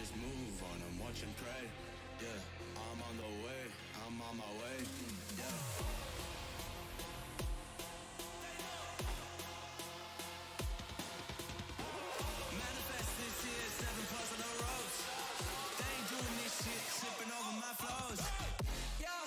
just move on and watch and pray. Yeah, I'm on the way, I'm on my way. Yeah. Manifest this year, 7+ on the ropes. They ain't doing this shit, tripping over my flows. Yeah.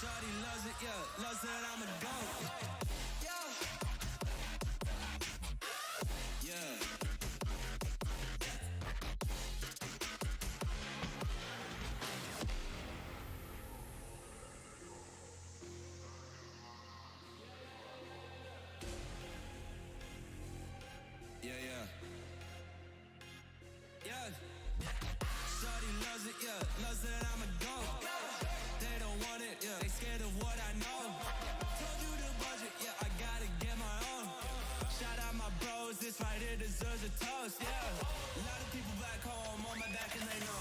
Shawty loves it, yeah, loves that I'm a goat. Yeah. Yeah. Shawty loves it, yeah, loves that I'm a goat. They don't want it, yeah, they scared of what I know. Told you the budget, yeah, I gotta get my own. Shout out my bros, this right here deserves a toast, yeah. A lot of people back home on my back and they know.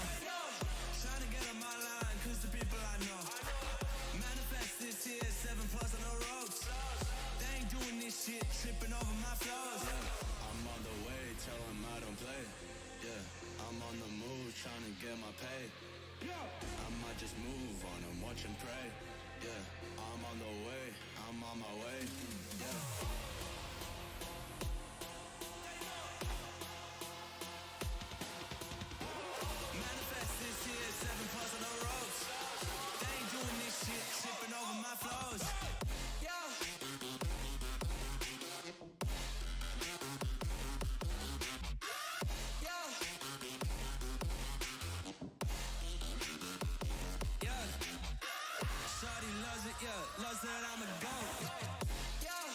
Trying to get on my line, cause the people I know. Manifest this year, 7+ on the ropes. They ain't doing this shit, tripping over my flows. Yeah, I'm on the way, tell them I don't play. Yeah, I'm on the move, trying to get my pay. I might just move on and watch and pray. Yeah, I'm on the way, I'm on my way. Yeah. Manifest this year, 7+ on the ropes. They ain't doing this shit, tripping over my flows. Yeah. Shawty loves it, yeah, loves that I'm a goat. Yeah.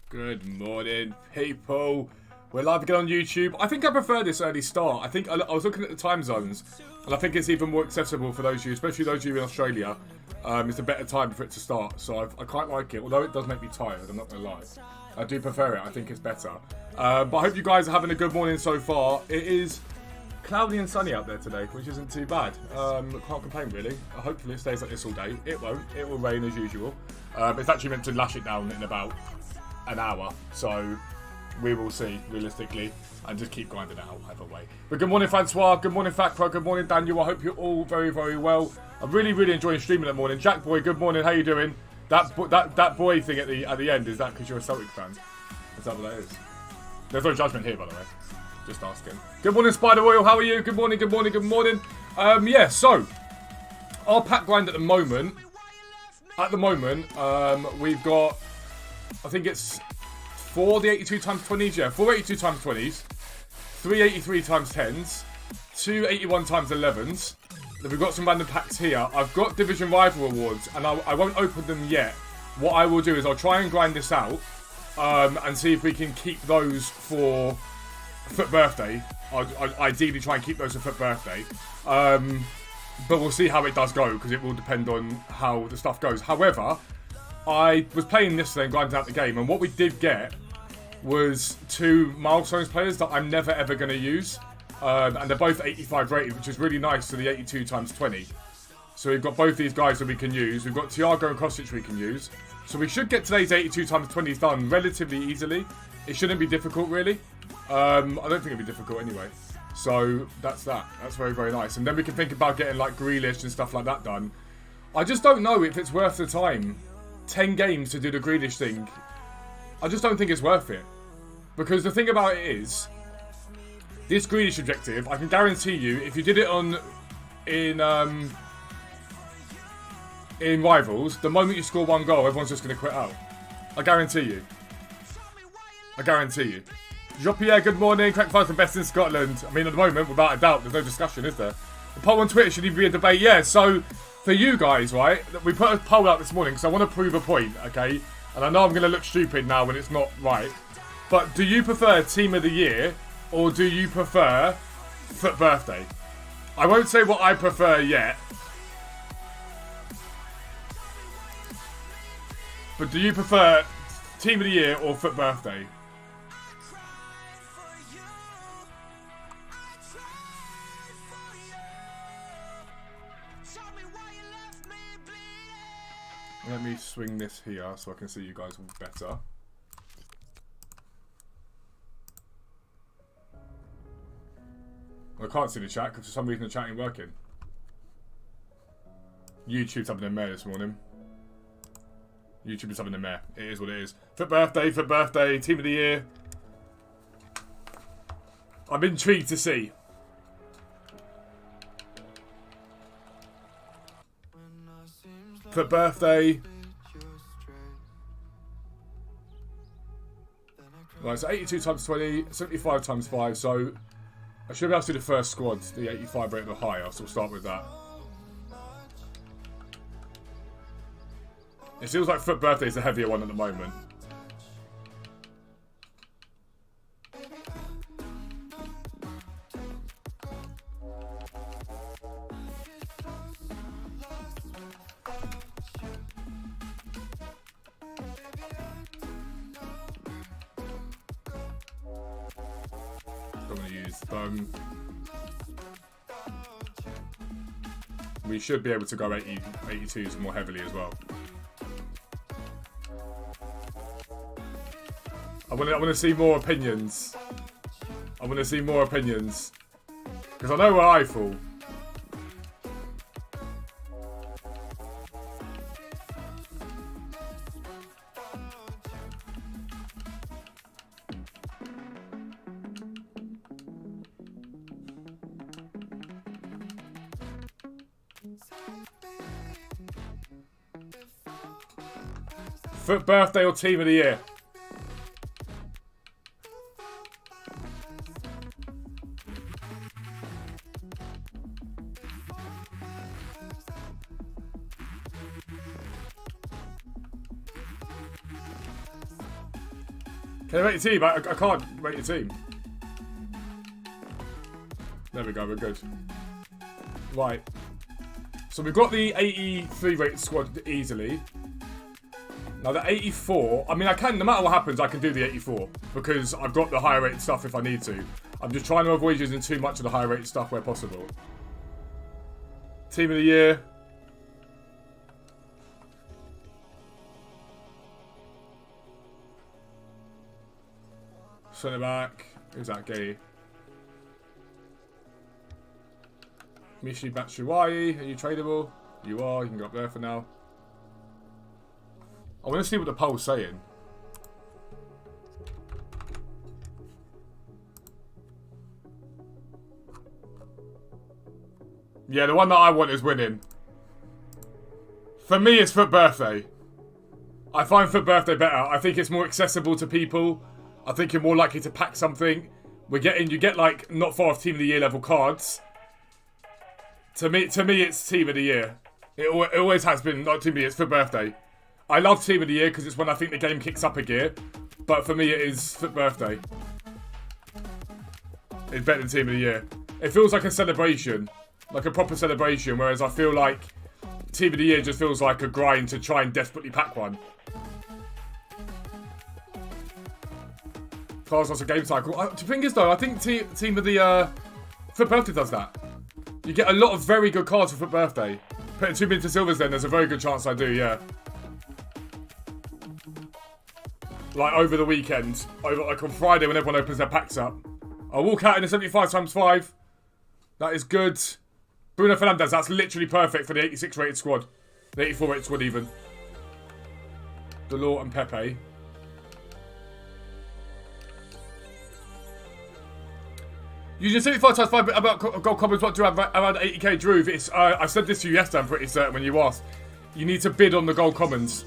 Good morning, people. We're live again on YouTube. I think I prefer this early start. I think I was looking at the time zones, and I think it's even more accessible for those of you, especially those of you in Australia. It's a better time for it to start, so I quite like it. Although it does make me tired, I'm not gonna lie. I do prefer it. I think it's better. But I hope you guys are having a good morning so far. It is cloudy and sunny out there today, which isn't too bad. Can't complain really. Hopefully it stays like this all day. It won't. It will rain as usual. It's actually meant to lash it down in about an hour, so we will see realistically and just keep grinding it out either way. But good morning Francois, good morning Fat Crow, good morning Daniel. I hope you're all very, very well. I'm really enjoying streaming that morning. Jack Boy, good morning, how you doing? That boy thing at the end, is that because you're a Celtic fan? Is that what that is? There's no judgment here, by the way. Just asking. Good morning Spider Royal, how are you? Good morning, good morning, good morning. Yeah, so our pack grind at the moment, we've got, I think it's 4 the 82 times 20s, yeah, 4 82 times 20s, 3 83 times 10s, 2 81 times 11s. Then we've got some random packs here. I've got Division Rival Awards, and I won't open them yet. What I will do is I'll try and grind this out, and see if we can keep those for Foot Birthday. I'll ideally try and keep those for Foot Birthday. But we'll see how it does go, because it will depend on how the stuff goes. However, I was playing yesterday and grinding out the game, and what we did get was 2 Milestones players that I'm never ever going to use. And they're both 85 rated, which is really nice to the 82 times 20. So we've got both these guys that we can use. We've got Thiago and Kostic we can use. So we should get today's 82 times 20s done relatively easily. It shouldn't be difficult, really. I don't think it'll be difficult anyway. So that's that. That's very, very nice. And then we can think about getting like Grealish and stuff like that done. I just don't know if it's worth the time. 10 games to do the Grealish thing. I just don't think it's worth it. Because the thing about it is, this Grealish objective, I can guarantee you, if you did it in Rivals, the moment you score 1 goal, everyone's just going to quit out. I guarantee you. I guarantee you. Jean-Pierre, good morning. Crack Fans the best in Scotland. I mean, at the moment, without a doubt, there's no discussion, is there? The poll on Twitter should even be a debate. Yeah, so for you guys, right, we put a poll out this morning because I want to prove a point, okay? And I know I'm going to look stupid now when it's not right. But do you prefer Team of the Year or do you prefer Foot Birthday? I won't say what I prefer yet. But do you prefer Team of the Year or Foot Birthday? Let me swing this here so I can see you guys all better. I can't see the chat because for some reason the chat ain't working. YouTube's having a mare this morning. YouTube is having a mare. It is what it is. Foot Birthday, Team of the Year. I'm intrigued to see. Foot Birthday. Right, so 82 times 20, 75 times 5, so I should be able to do the first squad, the 85 rate or higher, so we'll start with that. It feels like Foot Birthday is the heavier one at the moment. I'm going to use we should be able to go 82s more heavily as well. I want to see more opinions. I want to see more opinions. Because I know where I fall. Foot Birthday or Team of the Year? Can I rate your team? I can't rate your team. There we go, we're good. Right. So we've got the 83 rated squad easily. Now the 84, I mean I can, no matter what happens, I can do the 84. Because I've got the higher rated stuff if I need to. I'm just trying to avoid using too much of the higher rated stuff where possible. Team of the Year. Centre back. Who's that? Gay. Mishi Batshuayi. Are you tradable? You are. You can go up there for now. I want to see what the poll's saying. Yeah, the one that I want is winning. For me, it's Foot Birthday. I find Foot Birthday better. I think it's more accessible to people. I think you're more likely to pack something. You get like not far off Team of the Year level cards. To me, it's Team of the Year. It always has been. Not Team of the Year, it's Foot Birthday. I love Team of the Year because it's when I think the game kicks up a gear. But for me, it is Foot Birthday. It's better than Team of the Year. It feels like a celebration, like a proper celebration. Whereas I feel like Team of the Year just feels like a grind to try and desperately pack one. Class lots of game cycle. The thing is though, I think Team of the Foot Birthday does that. You get a lot of very good cards for Foot Birthday. Putting 2 minutes to silvers then, there's a very good chance I do, yeah. Like over the weekend, like on Friday when everyone opens their packs up. I'll walk out in a 75 times 5. That is good. Bruno Fernandes, that's literally perfect for the 86 rated squad. The 84 rated squad even. Delort and Pepe. Using 75 times 5 about gold commons, what do you have around 80k Drew? It's, I said this to you yesterday, I'm pretty certain, when you asked. You need to bid on the gold commons.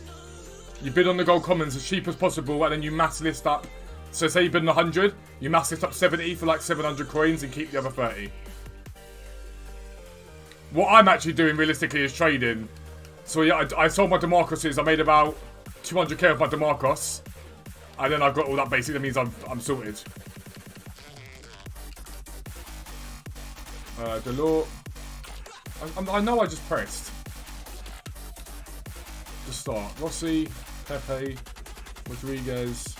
You bid on the gold commons as cheap as possible, and then you mass list up. So say you bid on 100, you mass list up 70 for like 700 coins and keep the other 30. What I'm actually doing realistically is trading. So yeah, I sold my DeMarcoses. I made about 200k of my DeMarcos, and then I've got all that. Basically, that means I'm sorted. Delort. I know I just pressed. To start. Rossi, Pepe, Rodriguez.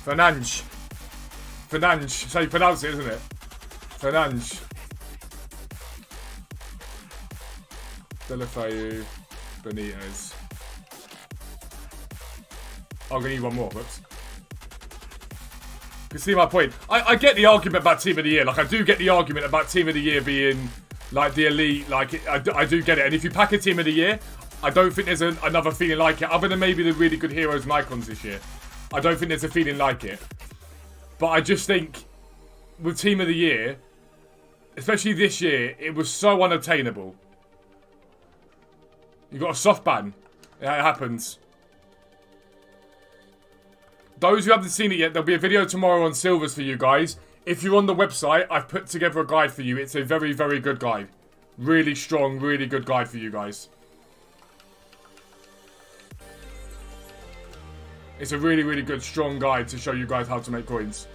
Fernandes. Fernandes. So you pronounce it, isn't it? Fernandes. Delafeu. Benitez. I'm going to need one more. Whoops. You can see my point. I get the argument about Team of the Year. Like, I do get the argument about Team of the Year being, like, the elite. Like, I do get it. And if you pack a Team of the Year, I don't think there's another feeling like it. Other than maybe the really good heroes and icons this year. I don't think there's a feeling like it. But I just think, with Team of the Year, especially this year, it was so unattainable. You got a soft ban. Yeah, it happens. Those who haven't seen it yet, there'll be a video tomorrow on silvers for you guys. If you're on the website, I've put together a guide for you. It's a very, very good guide. Really strong, really good guide for you guys. It's a really, really good, strong guide to show you guys how to make coins.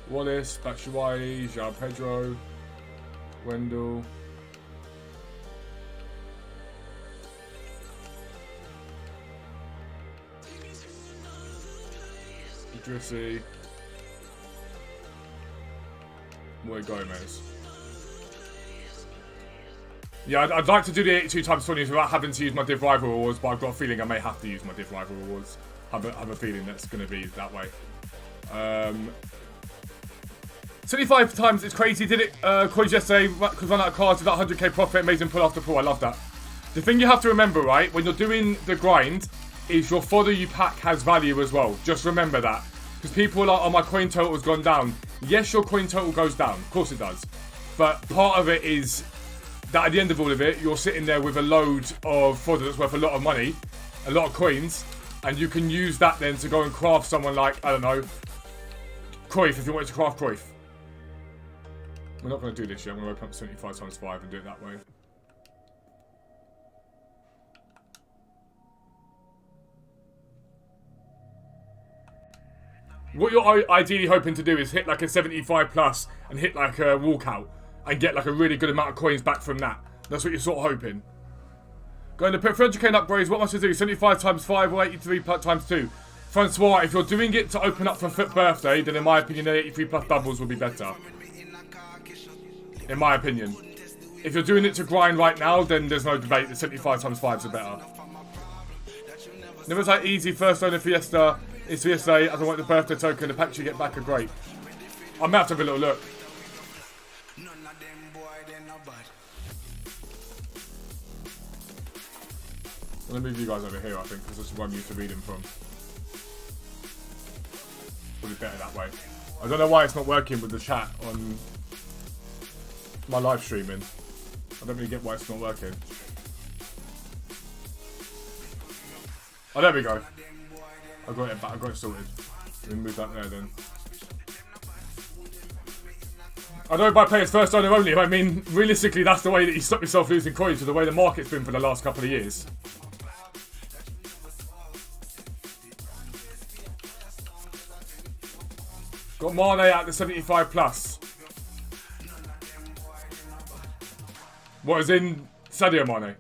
Wallace, Batshuayi, João Pedro, Wendell. Idrissi. Moy Gomez. Yeah, I'd like to do the 82 times 20 without having to use my Div Rival Awards, but I've got a feeling I may have to use my Div Rival Awards. I have a feeling that's going to be that way. 75 times, it's crazy. Did it coins yesterday, because run out of cards without 100k profit, amazing pull after pull. I love that. The thing you have to remember, right, when you're doing the grind, is your fodder you pack has value as well. Just remember that. Because people are like, oh, my coin total's gone down. Yes, your coin total goes down. Of course it does. But part of it is that at the end of all of it, you're sitting there with a load of fodder that's worth a lot of money, a lot of coins, and you can use that then to go and craft someone like, I don't know, Cruyff, if you wanted to craft Cruyff. We're not going to do this yet. I'm going to open up 75 times 5 and do it that way. What you're ideally hoping to do is hit like a 75 plus and hit like a walkout and get like a really good amount of coins back from that. That's what you're sort of hoping. Going to put 300k in upgrades. What must I do? 75 times 5 or 83 times 2? Francois, if you're doing it to open up for Foot Birthday, then in my opinion, the 83 plus doubles will be better. In my opinion. If you're doing it to grind right now, then there's no debate. The 75 times 5s are better. Never like easy first owner Fiesta. It's Fiesta. I don't want the birthday token. The packs you get back are great. I might have to have a little look. I'm going to move you guys over here, I think, because this is where I'm used to reading from. Probably better that way. I don't know why it's not working with the chat on my live streaming. I don't really get why it's not working. Oh, there we go. I got it back. I got it sorted. Let me move that there then. I know by players first owner only. I mean, realistically, that's the way that you stop yourself losing coins, with the way the market's been for the last couple of years. Got Mane at the 75 plus. What is in Sadio Mane?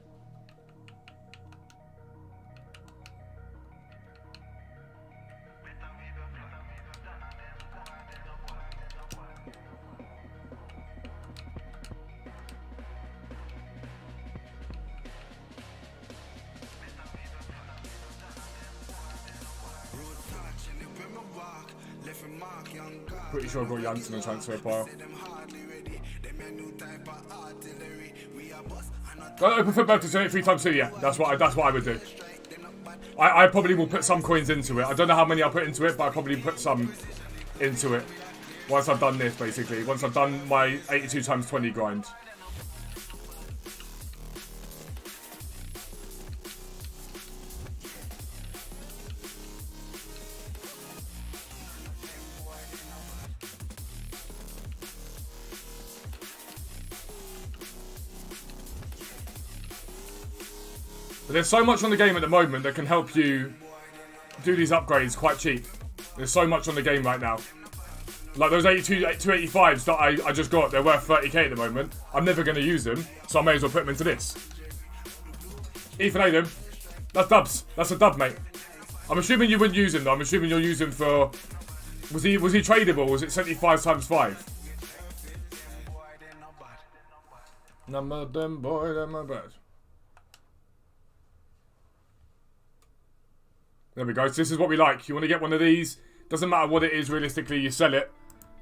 Pretty sure I got Janssen on transfer pile. Got open football to 73 times 2, yeah. That's what I would do. I probably will put some coins into it. I don't know how many I'll put into it, but I'll probably put some into it. Once I've done this, basically. Once I've done my 82 times 20 grind. But there's so much on the game at the moment that can help you do these upgrades quite cheap. There's so much on the game right now. Like those 285s that I just got, they're worth 30k at the moment. I'm never going to use them, so I may as well put them into this. Ethan Adam, that's dubs. That's a dub, mate. I'm assuming you wouldn't use him though. I'm assuming you'll use him for... Was he tradable? Was it 75 times 5? None of them boy, them my bad. There we go. So this is what we like. You want to get one of these. Doesn't matter what it is, realistically, you sell it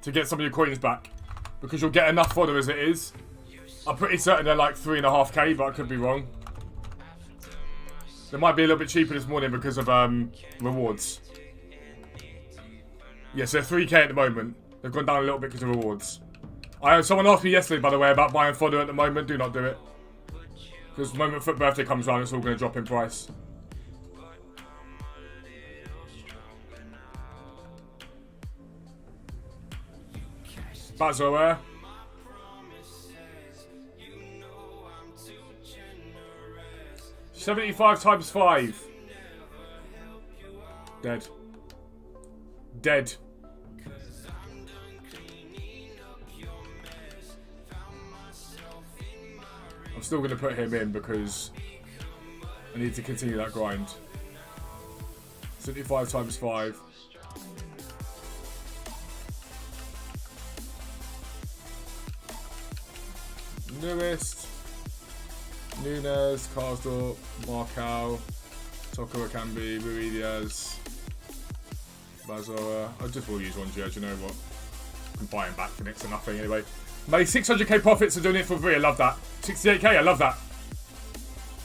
to get some of your coins back. Because you'll get enough fodder as it is. I'm pretty certain they're like 3.5k, but I could be wrong. They might be a little bit cheaper this morning because of rewards. Yes, they're 3k at the moment. They've gone down a little bit because of rewards. Someone asked me yesterday, by the way, about buying fodder at the moment. Do not do it. Because the moment Foot Birthday comes around, it's all going to drop in price. Bazoer. $75 times 5. Dead. Dead. I'm still going to put him in because I need to continue that grind. 75 times 5. Newest, Nunes, Karsdorp, Markow, Toko Akambi, Ruidiaz, Bazoa. I just will use one Gio, you know what? I can buy him back for next to nothing anyway. Made 600k profits for doing it for free, I love that. 68k, I love that.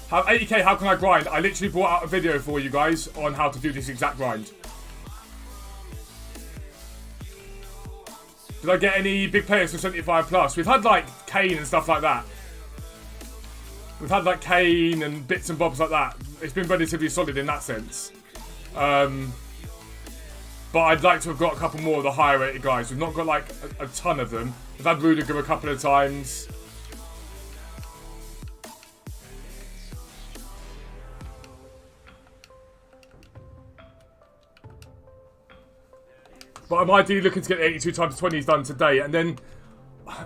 How 80k, how can I grind? I literally brought out a video for you guys on how to do this exact grind. Did I get any big players for 75 plus? We've had like Kane and stuff like that. We've had like Kane and bits and bobs like that. It's been relatively solid in that sense. But I'd like to have got a couple more of the higher rated guys. We've not got like a ton of them. We've had Rudiger a couple of times. But I'm ideally looking to get the 82 times 20s done today. And then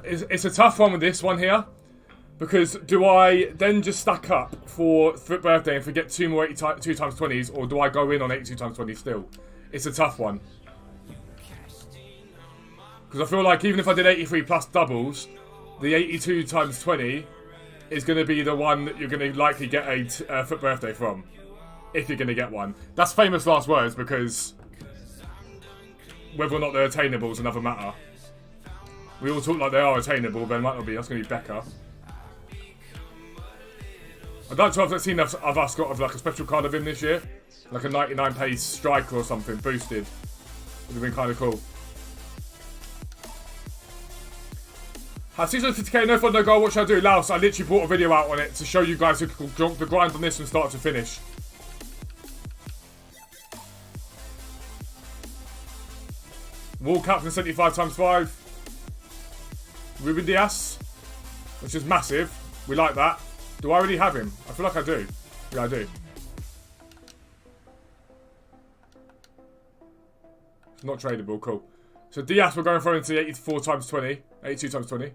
it's a tough one with this one here. Because do I then just stack up for Foot Birthday and forget 2 more 82 times 20s? Or do I go in on 82 times 20 still? It's a tough one. Because I feel like even if I did 83 plus doubles, the 82 times 20 is going to be the one that you're going to likely get a Foot Birthday from. If you're going to get one. That's famous last words because... whether or not they're attainable is another matter. We all talk like they are attainable, but it might not be. That's going to be Becca. I'd like to have seen of us got like a special card of him this year. Like a 99 pace striker or something, boosted. Would have been kind of cool. Have 650k, no fun, no goal. What should I do? Laos, I literally brought a video out on it to show you guys who can jump the grind on this from start to finish. Wall captain 75 times 5. Ruben Diaz, which is massive. We like that. Do I already have him? I feel like I do. Yeah, I do. It's not tradable. Cool. So Diaz, we're going for into the 84 times 20. 82 times 20.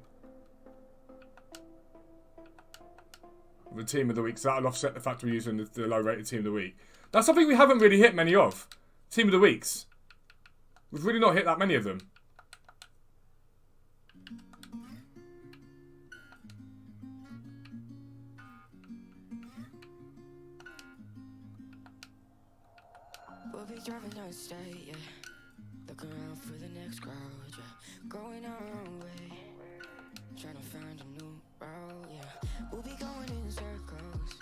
The team of the week. So that'll offset the fact we're using the low rated team of the week. That's something we haven't really hit many of. Team of the weeks. We've really not hit that many of them. We'll be driving down state, yeah. Look around for the next crowd, yeah. Going our own way. Trying to find a new route, yeah. We'll be going in circles.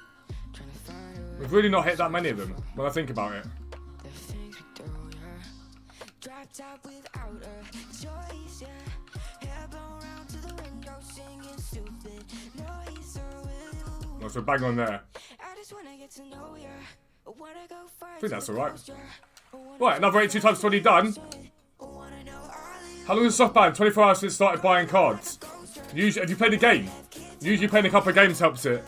Trying to find a way. We've really not hit that many of them when I think about it. The things we do, yeah. Dropped out without a choice, yeah. Hair blown round to the window, singing stupid noise with you. So bang on there. I just wanna get to know you. I think that's alright. Right, another 82 times 20 done. How long is the SoftBank? 24 hours since it started buying cards. Usually, have you played a game? Usually playing a couple of games helps it.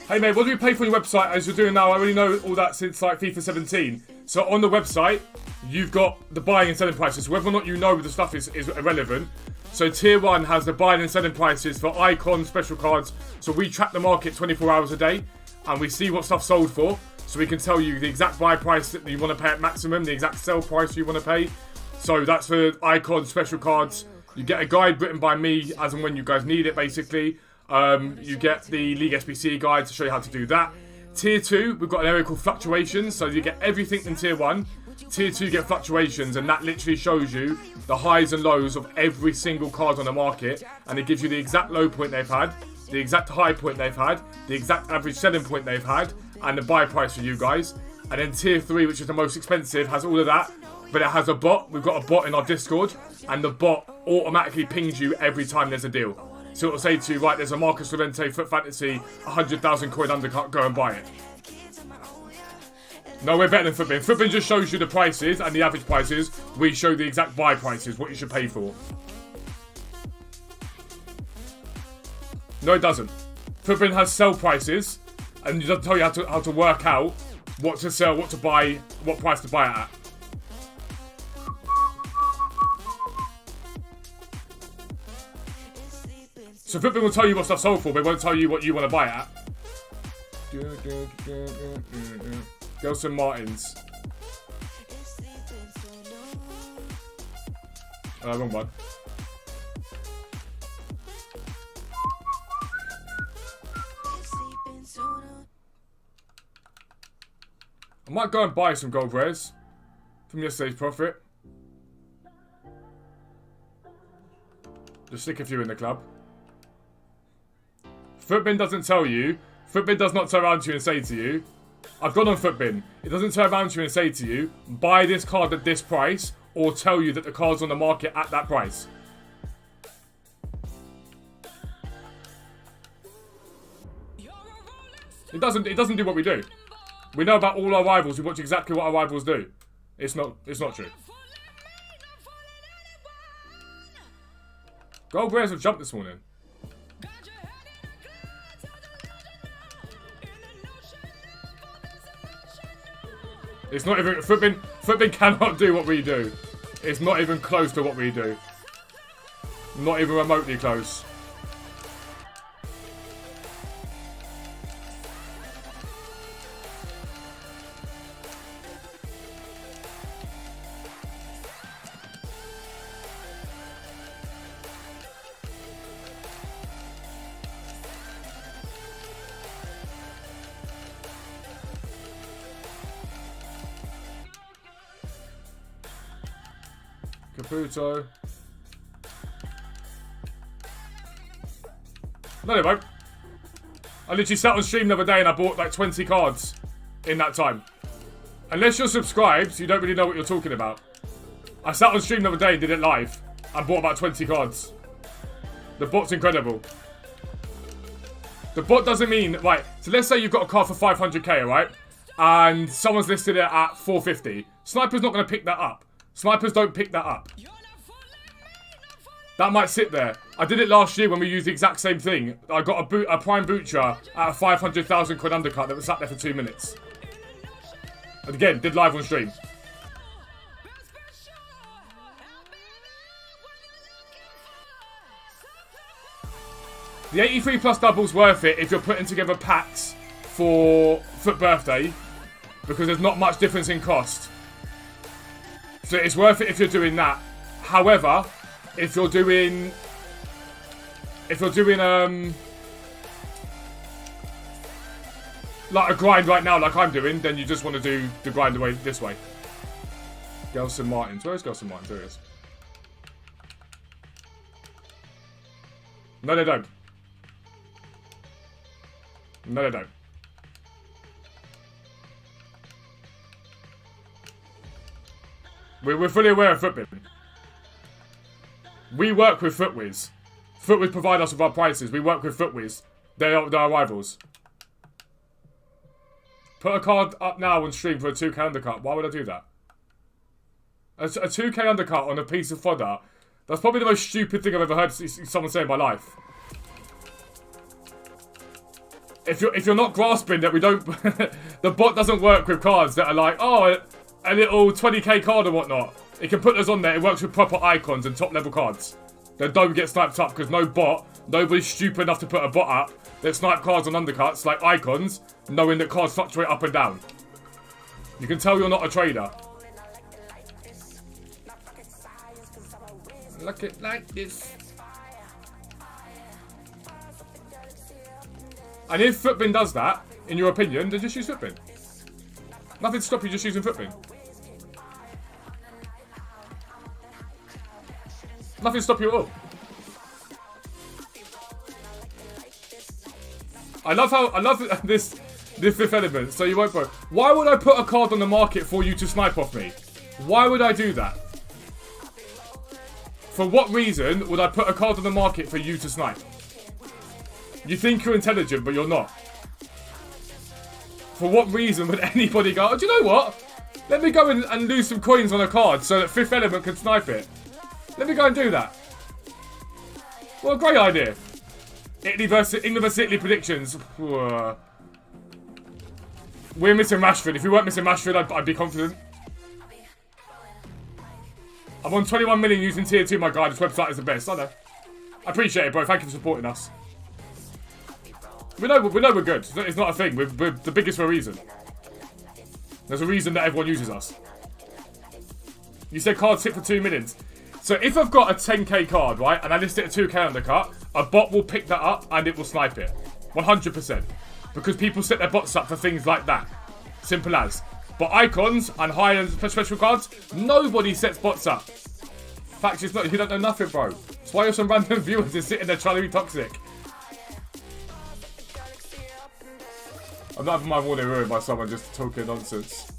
Hey mate, what do we pay for your website as you're doing now? I already know all that since like FIFA 17. So on the website, you've got the buying and selling prices. Whether or not you know the stuff is irrelevant. So tier 1 has the buying and selling prices for icons, special cards. So we track the market 24 hours a day, and we see what stuff's sold for. So we can tell you the exact buy price that you want to pay at maximum, the exact sell price you want to pay. So that's for icons, special cards. You get a guide written by me as and when you guys need it, basically. You get the League SBC guide to show you how to do that. Tier 2, we've got an area called fluctuations. So you get everything in tier 1. Tier 2 you get fluctuations, and that literally shows you the highs and lows of every single card on the market. And it gives you the exact low point they've had, the exact high point they've had, the exact average selling point they've had, and the buy price for you guys. And then tier 3, which is the most expensive, has all of that. But it has a bot. We've got a bot in our Discord, and the bot automatically pings you every time there's a deal. So it'll say to you, right, there's a Marcus Llorente Foot Fantasy, 100,000 coin undercut, go and buy it. No, we're better than Footbin. Footbin just shows you the prices and the average prices. We show the exact buy prices, what you should pay for. No, it doesn't. Footbin has sell prices, and it doesn't tell you how to work out what to sell, what to buy, what price to buy it at. So Footbin will tell you what stuff's sold for, but it won't tell you what you want to buy it at. Gelson Martins. Wrong one. I might go and buy some gold rares from yesterday's profit. Just stick a few in the club. Footbin doesn't tell you. Footbin does not turn around to you and say to you, I've gone on Footbin. It doesn't turn around to you and say to you, buy this card at this price, or tell you that the card's on the market at that price. It doesn't do what we do. We know about all our rivals. We watch exactly what our rivals do. It's not true. Gold rares have jumped this morning. It's not even... Footbin cannot do what we do. It's not even close to what we do. Not even remotely close. Caputo. No, they won't. I literally sat on stream the other day and I bought like 20 cards in that time. Unless you're subscribed, you don't really know what you're talking about. I sat on stream the other day and did it live and bought about 20 cards. The bot's incredible. The bot doesn't mean... Right, so let's say you've got a card for 500k, right? And someone's listed it at 450. Sniper's not going to pick that up. Snipers don't pick that up. That might sit there. I did it last year when we used the exact same thing. I got a Prime Butcher at a 500,000 quid undercut that was sat there for 2 minutes. And again, did live on stream. The 83 plus double's worth it if you're putting together packs for Foot Birthday, because there's not much difference in cost. So it's worth it if you're doing that. However, if you're doing like a grind right now, like I'm doing, then you just want to do the grind away this way. Gelson Martins. Where's Gelson Martins? There he is. No, they don't. No, they don't. We're fully aware of Footbin. We work with FootWiz. FootWiz provide us with our prices. We work with FootWiz. They're our rivals. Put a card up now on stream for a 2k undercut. Why would I do that? A 2k undercut on a piece of fodder. That's probably the most stupid thing I've ever heard someone say in my life. If you're not grasping that we don't... the bot doesn't work with cards that are like, oh... a little 20k card or whatnot, it can put those on there. It works with proper icons and top level cards. They don't get sniped up because no bot, nobody's stupid enough to put a bot up that snipe cards on undercuts like icons, knowing that cards fluctuate up and down. You can tell you're not a trader. Look it like this. And if Footbin does that, in your opinion, then just use Footbin. Nothing to stop you just using Footbin. Nothing to stop you at all. I love this fifth element, so you won't bro. Why would I put a card on the market for you to snipe off me? Why would I do that? For what reason would I put a card on the market for you to snipe? You think you're intelligent, but you're not. For what reason would anybody go, oh, do you know what? Let me go and lose some coins on a card so that fifth element can snipe it. Let me go and do that. What a great idea. England versus Italy predictions. We're missing Rashford. If we weren't missing Rashford, I'd be confident. I'm on 21 million using tier 2, my guy. This website is the best. I know. I appreciate it, bro. Thank you for supporting us. We know we're good. It's not a thing. We're the biggest for a reason. There's a reason that everyone uses us. You said cards hit for 2 millions. So if I've got a 10k card, right, and I list it at 2k undercut, a bot will pick that up and it will snipe it. 100%. Because people set their bots up for things like that. Simple as. But icons and high-end special cards, nobody sets bots up. Fact is, not, you don't know nothing, bro. That's why you're some random viewers is sitting there trying to be toxic. I'm not having my morning ruined by someone just talking nonsense.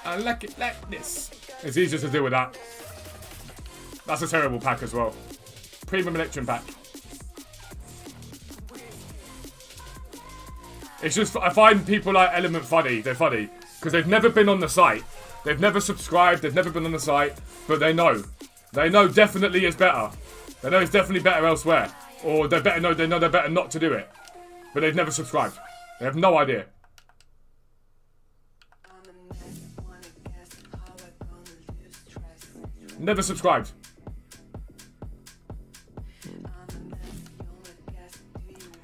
I like it like this. It's easier to deal with that. That's a terrible pack as well. Premium Electrum pack. It's just, I find people like Element funny. They're funny. Because they've never been on the site. They've never subscribed. They've never been on the site. But they know. They know definitely it's better. They know it's definitely better elsewhere. Or they know they're better not to do it. But they've never subscribed. They have no idea. Never subscribed.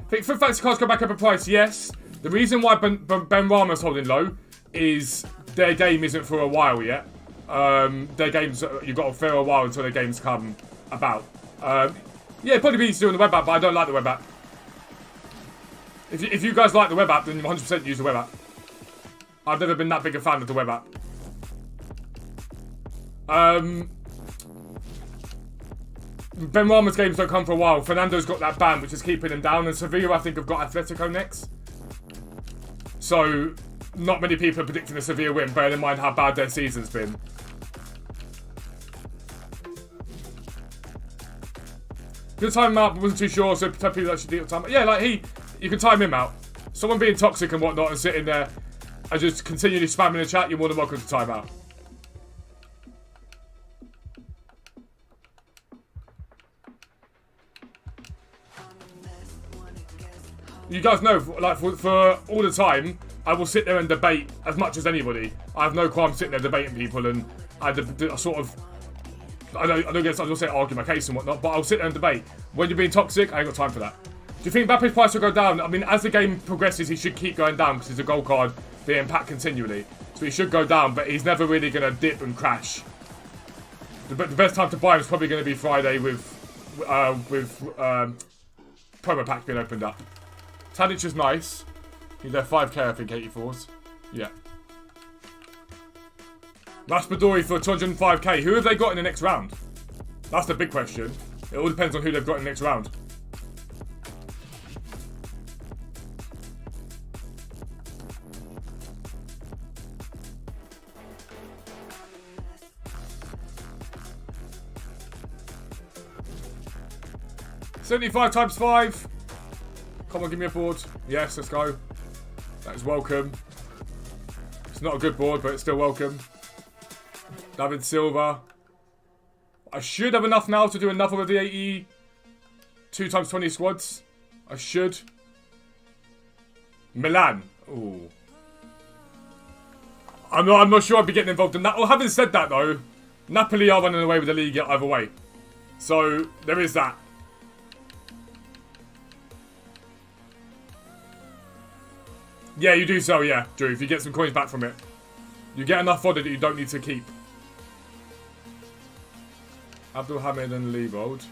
Think for fancy cards go back up in price, yes. The reason why Ben Rama's holding low is their game isn't for a while yet. Their games, you've got to fair a while until their games come about. Yeah, it'd probably be easy to do on the web app, but I don't like the web app. If you guys like the web app, then 100% use the web app. I've never been that big a fan of the web app. Ben Rama's games don't come for a while. Fernando's got that ban, which is keeping him down. And Sevilla, I think, have got Atletico next. So, not many people are predicting a Sevilla win, bearing in mind how bad their season's been. Good time him out, but wasn't too sure, so tell people that should deal with time. Yeah, like you can time him out. Someone being toxic and whatnot and sitting there and just continually spamming the chat, you're more than welcome to time out. You guys know, like, for all the time, I will sit there and debate as much as anybody. I have no qualm sitting there debating people, and I sort of, I don't say argue my case and whatnot, but I'll sit there and debate. When you're being toxic, I ain't got time for that. Do you think Mbappe's price will go down? I mean, as the game progresses, he should keep going down because he's a gold card being packed continually. So he should go down, but he's never really going to dip and crash. The best time to buy him is probably going to be Friday with promo packs being opened up. Tadic is nice. He's there 5k, I think, 84s. Yeah. Raspadori for 205k. Who have they got in the next round? That's the big question. It all depends on who they've got in the next round. $75 times 5. Come on, give me a board. Yes, let's go. That is welcome. It's not a good board, but it's still welcome. David Silva. I should have enough now to do another of the 82 times 20 squads. I should. Milan. Ooh. I'm not sure I'd be getting involved in that. Well, having said that, though, Napoli are running away with the league either way. So, there is that. Yeah, you do so, yeah, Drew. If you get some coins back from it. You get enough fodder that you don't need to keep. Abdul Hamid and Leibold.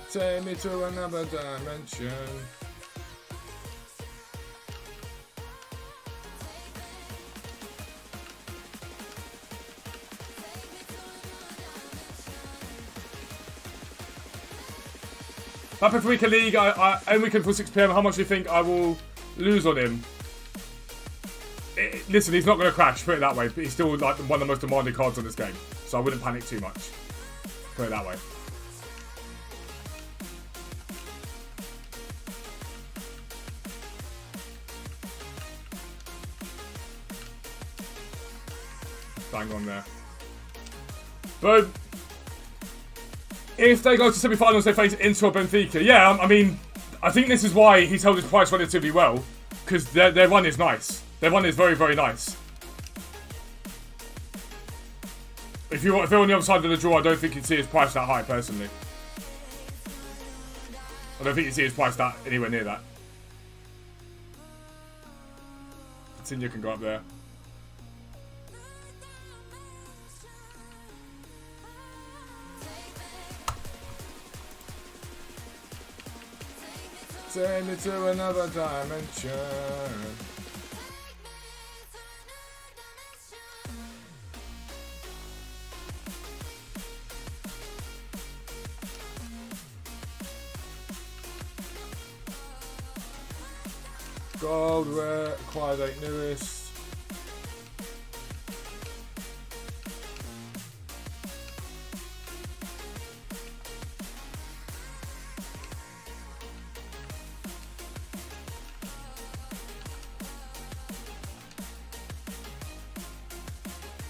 Take me to another dimension. Papa Freaka League, end weekend for 6 PM. How much do you think I will lose on him? Listen, he's not going to crash, put it that way, but he's still like one of the most demanding cards on this game. So I wouldn't panic too much. Put it that way. Bang on there. Boom. If they go to semi-finals, they face Inter or Benfica. Yeah, I mean, I think this is why he's held his price relatively well. Because their run is nice. Their run is very, very nice. If they're on the other side of the draw, I don't think you'd see his price that high, personally. I don't think you'd see his price that anywhere near that. Continue can go up there. Take me to another dimension. Gold, rare, acquired 8 newest.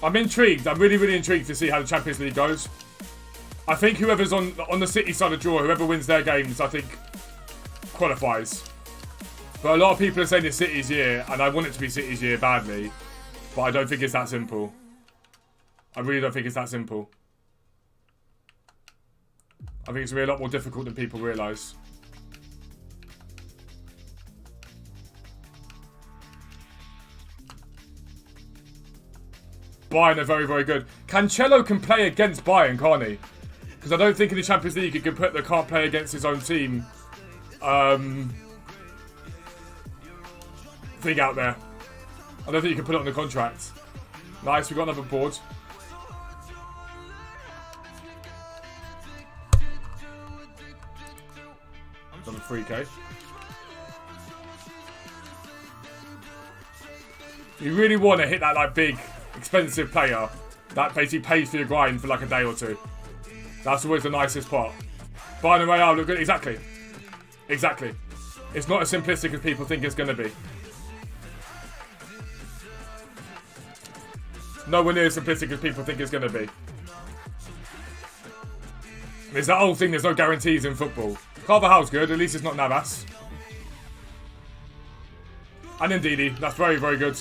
I'm intrigued. I'm really, really intrigued to see how the Champions League goes. I think whoever's on the City side of draw, whoever wins their games, I think qualifies. But a lot of people are saying it's City's year, and I want it to be City's year badly. But I don't think it's that simple. I really don't think it's that simple. I think it's going to be a lot more difficult than people realise. Bayern are very, very good. Cancelo can play against Bayern, can't he? Because I don't think in the Champions League he can't play against his own team. Thing out there. I don't think you can put it on the contract. Nice, we got another board. Another 3k. You really want to hit that like big, expensive player that basically pays for your grind for like a day or two. That's always the nicest part. By the way, I'll look good. Exactly. Exactly. It's not as simplistic as people think it's going to be. Nowhere near as simplistic as people think it's going to be. There's that whole thing, there's no guarantees in football. Carvajal's good, at least it's not Navas. And Ndidi, that's very, very good.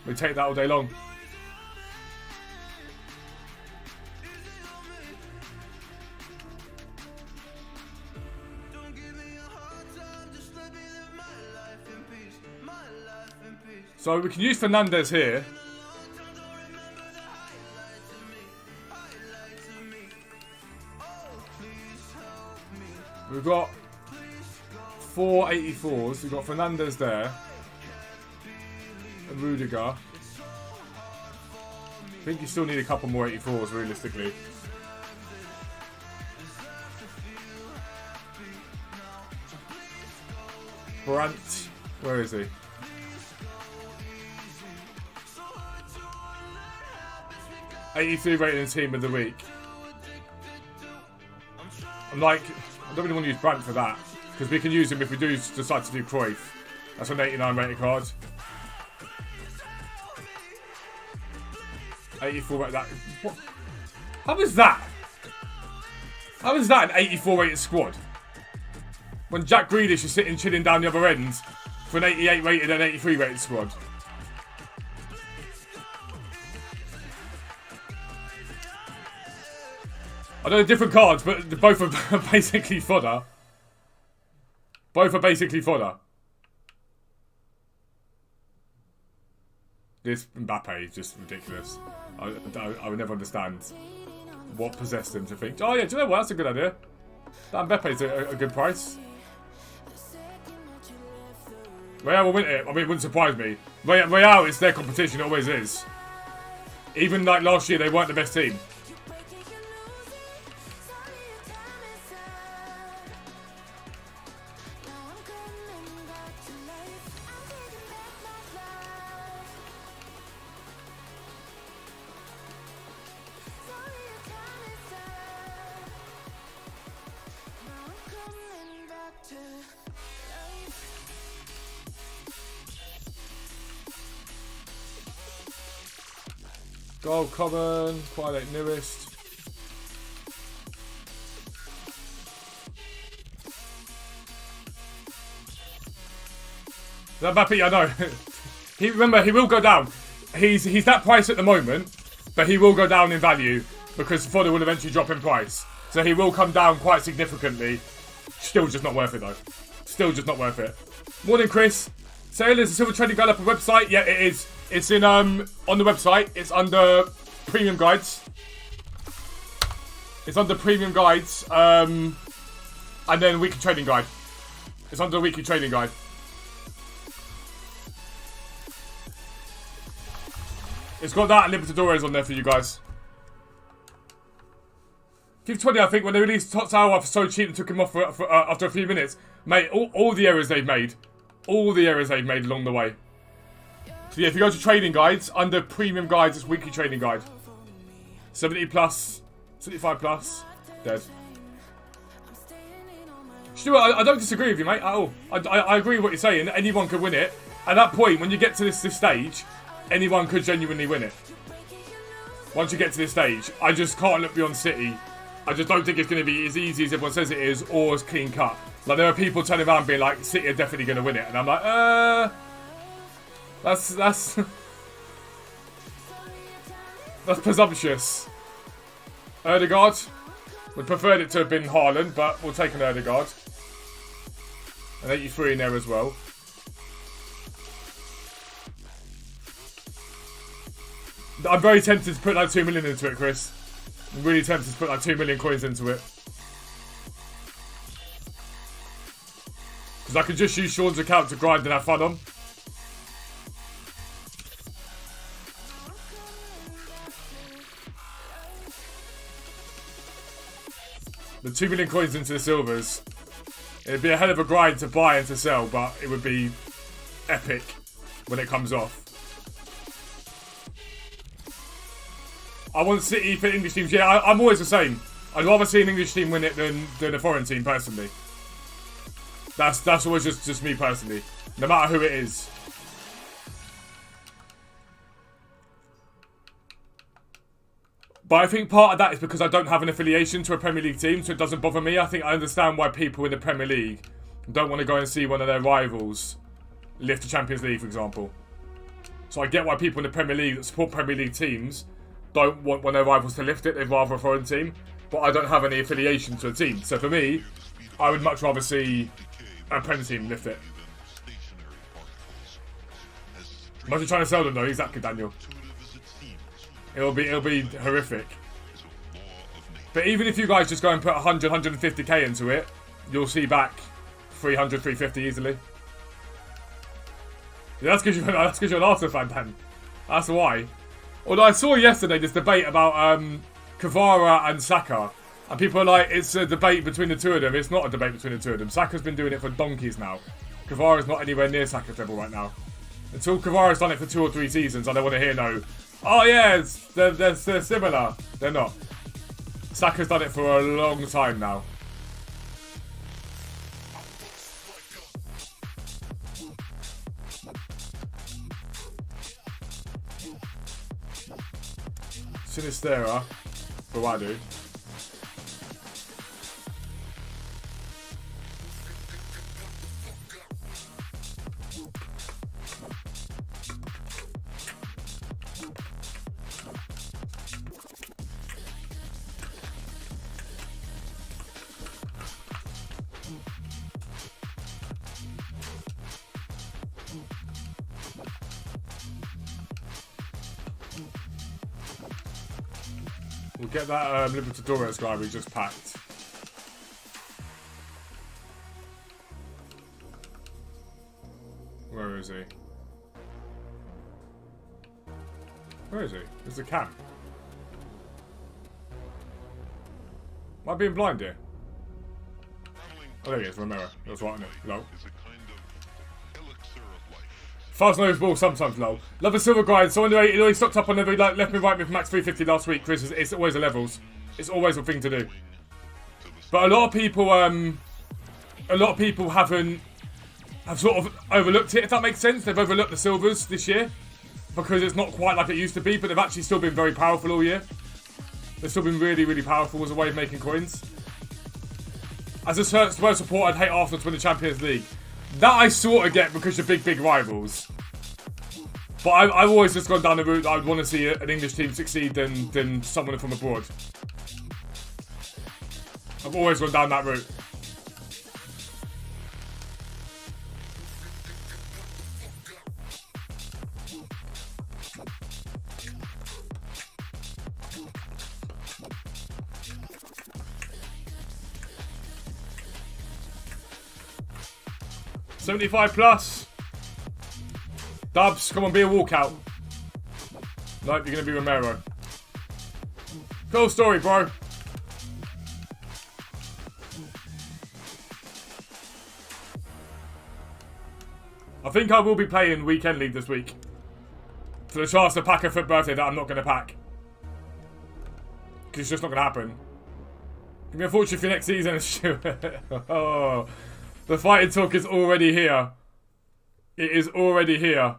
We take that all day long. So we can use Fernandez here. We've got 4 84s. We've got Fernandez there. And Rudiger. I think you still need a couple more 84s, realistically. Brandt. Where is he? 83 rated team of the week. I'm like, I don't really want to use Brandt for that. Because we can use him if we do decide to do Cruyff. That's an 89 rated card. 84 rated that. What? How is that? How is that an 84 rated squad? When Jack Grealish is sitting chilling down the other end for an 88 rated and 83 rated squad. I know they're different cards, but both are basically fodder. Both are basically fodder. This Mbappe is just ridiculous. I would never understand what possessed him to think, oh yeah, do you know what, that's a good idea. That Mbappe's a good price. Real will win it. I mean, it wouldn't surprise me. Real is their competition, it always is. Even like last year, they weren't the best team. Gold common, quite like newest. That Mbappe, I know. Remember, he will go down. He's that price at the moment, but he will go down in value because fodder will eventually drop in price. So he will come down quite significantly. Still just not worth it though. Still just not worth it. Morning, Chris. Sailors, the Silver Trading Guide up a website? Yeah, it is. It's in on the website. It's under premium guides. It's under premium guides. And then weekly trading guide. It's under the weekly trading guide. It's got that and Libertadores on there for you guys. FIFA 20, I think, when they released Tot Tower for so cheap and took him off for after a few minutes. Mate, all the errors they've made. All the errors they've made along the way. So yeah, if you go to trading guides, under premium guides, it's weekly trading guide. 70 plus, 75 plus, dead. Stuart, I don't disagree with you, mate, at all. I agree with what you're saying. Anyone could win it. At that point, when you get to this stage, anyone could genuinely win it. Once you get to this stage, I just can't look beyond City. I just don't think it's going to be as easy as everyone says it is, or as clean cut. Like, there are people turning around being like, City are definitely going to win it. And I'm like, That's presumptuous. Erdegaard. Would preferred it to have been Haaland, but we'll take an Erdegaard. An 83 in there as well. I'm very tempted to put like 2 million into it, Chris. I'm really tempted to put like 2 million coins into it. Because I could just use Sean's account to grind and have fun on. The 2 million coins into the silvers. It'd be a hell of a grind to buy and to sell, but it would be epic when it comes off. I want City for English teams. Yeah, I'm always the same. I'd rather see an English team win it than a foreign team, personally. That's always just me, personally. No matter who it is. But I think part of that is because I don't have an affiliation to a Premier League team, so it doesn't bother me. I think I understand why people in the Premier League don't want to go and see one of their rivals lift the Champions League, for example. So I get why people in the Premier League that support Premier League teams don't want one of their rivals to lift it. They'd rather a foreign team. But I don't have any affiliation to a team. So for me, I would much rather see a Premier team lift it. Imagine trying to sell them though, exactly, Daniel. It'll be horrific. But even if you guys just go and put 100, 150k into it, you'll see back 300, 350 easily. Yeah, that's because you're an Arsenal fan, Dan. That's why. Although I saw yesterday this debate about Kvara and Saka. And people are like, it's a debate between the two of them. It's not a debate between the two of them. Saka's been doing it for donkeys now. Kvara's not anywhere near Saka's level right now. Until Kavara's done it for 2 or 3 seasons, I don't want to hear no, oh yeah, they're similar. They're not. Saka's done it for a long time now. Sinistera for Wadu. We'll get that Libertadores guy we just packed. Where is he? Where is he? There's the camp. Am I being blind here? Oh, there he is, Romero. That's right, isn't it? Low. Fast nose ball sometimes low. Love a silver grind. So anyway, it always stocked up on every like, left me right with max 350 last week. Chris, it's always the levels. It's always a thing to do. But a lot of people have sort of overlooked it. If that makes sense, they've overlooked the silvers this year because it's not quite like it used to be. But they've actually still been very powerful all year. They've still been really, really powerful as a way of making coins. As a Spurs supporter, I'd hate Arsenal to win the Champions League. That I sort of get because you're big rivals. But I've always just gone down the route that I would want to see an English team succeed than someone from abroad. I've always gone down that route. $75 plus. Dubs, come on, be a walkout. Nope, you're going to be Romero. Cool story, bro. I think I will be playing Weekend League this week. For the chance to pack a FUT birthday that I'm not going to pack. Because it's just not going to happen. Give me a fortune for next season. Oh. The fighting talk is already here. It is already here.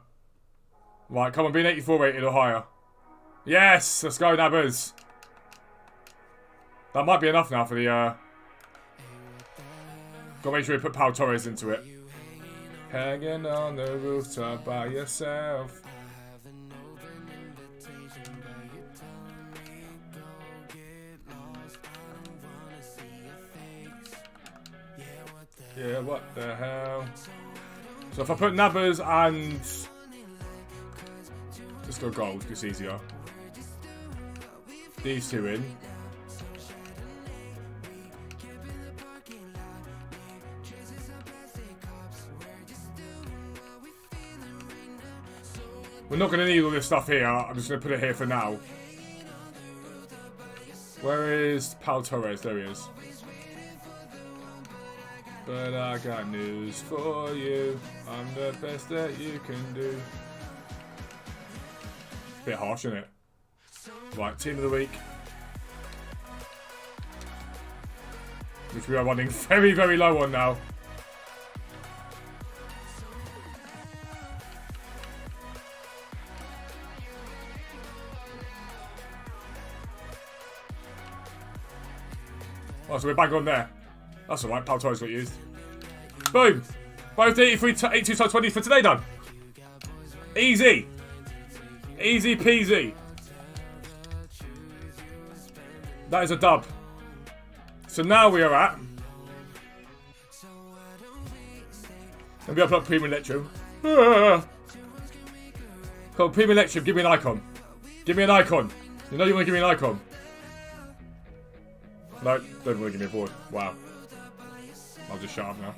Right, come on, be an 84 rated or higher. Yes, let's go, Nabbers. That might be enough now for the, Gotta make sure we put Pau Torres into it. Hanging on the rooftop by yourself. Yeah, what the hell? So if I put Nabbers and... Just go gold, it's easier. These two in. We're not going to need all this stuff here. I'm just going to put it here for now. Where is Pau Torres? There he is. But I got news for you. I'm the best that you can do. Bit harsh, isn't it? Right, team of the week. Which we are running very, very low on now. Oh, so we're back on there. That's alright, Pau Torres got used. Boom! Both 82 times 20 for today done. Easy. Easy peasy. That is a dub. So now we are at... Maybe I'll put Premium Electrum. Cool, Premium Electrum, give me an icon. Give me an icon. You know you want to give me an icon. No, don't want to give me a board. Wow. I'll just shut up now.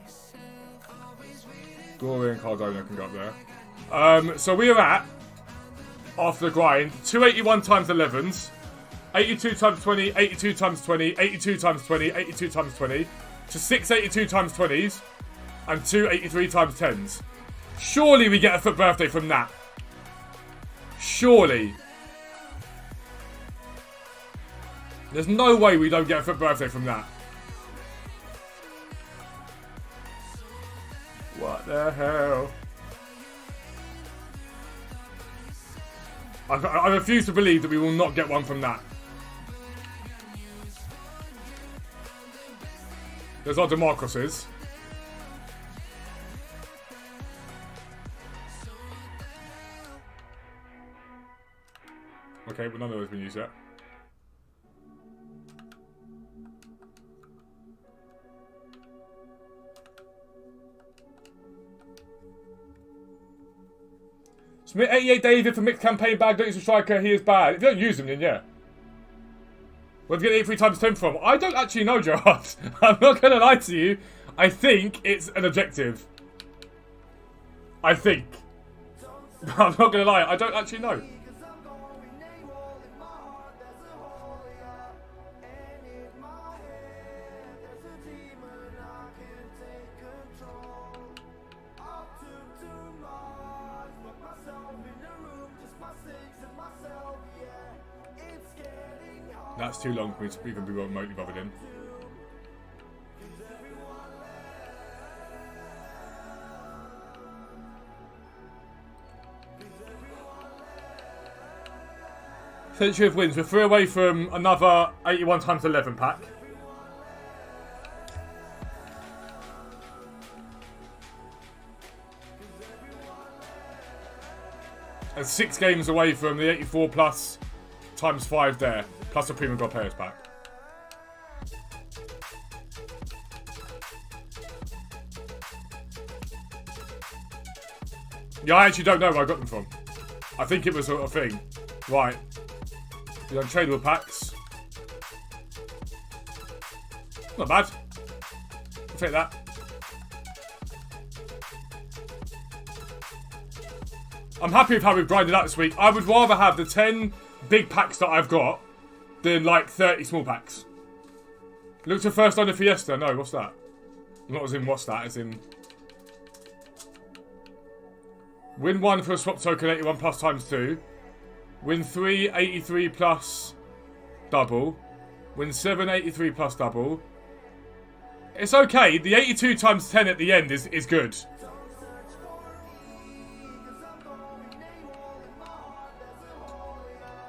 Glory and Cardona can go up there. So we are at, after the grind, 281 times 11s, 82 times 20, 82 times 20, 82 times 20, 82 times 20, to 682 times 20s, and 283 times 10s. Surely we get a FUT birthday from that. Surely. There's no way we don't get a FUT birthday from that. What the hell? I refuse to believe that we will not get one from that. There's our DeMarcus's. Okay, but none of those have been used yet. Submit 88 David for mixed campaign bag. Don't use a striker, he is bad. If you don't use him, then yeah. Where'd you get 83 times 10 from? I don't actually know, Gerard. I'm not going to lie to you. I think it's an objective. I think. I'm not going to lie. I don't actually know. That's too long for me to even be remotely bothered in. Century of wins. We're 3 away from another 81 times 11 pack. And 6 games away from the 84 plus times 5 there. Plus a Premium God Players pack. Yeah, I actually don't know where I got them from. I think it was a thing. Right. The untradeable packs. Not bad. I'll take that. I'm happy with how we've grinded out this week. I would rather have the 10 big packs that I've got than like 30 small packs. Look to first on the Fiesta. No, what's that? Not as in what's that, as in... Win 1 for a swap token 81 plus times 2. Win 3 83 plus double. Win 7 83 plus double. It's okay. The 82 times 10 at the end is good.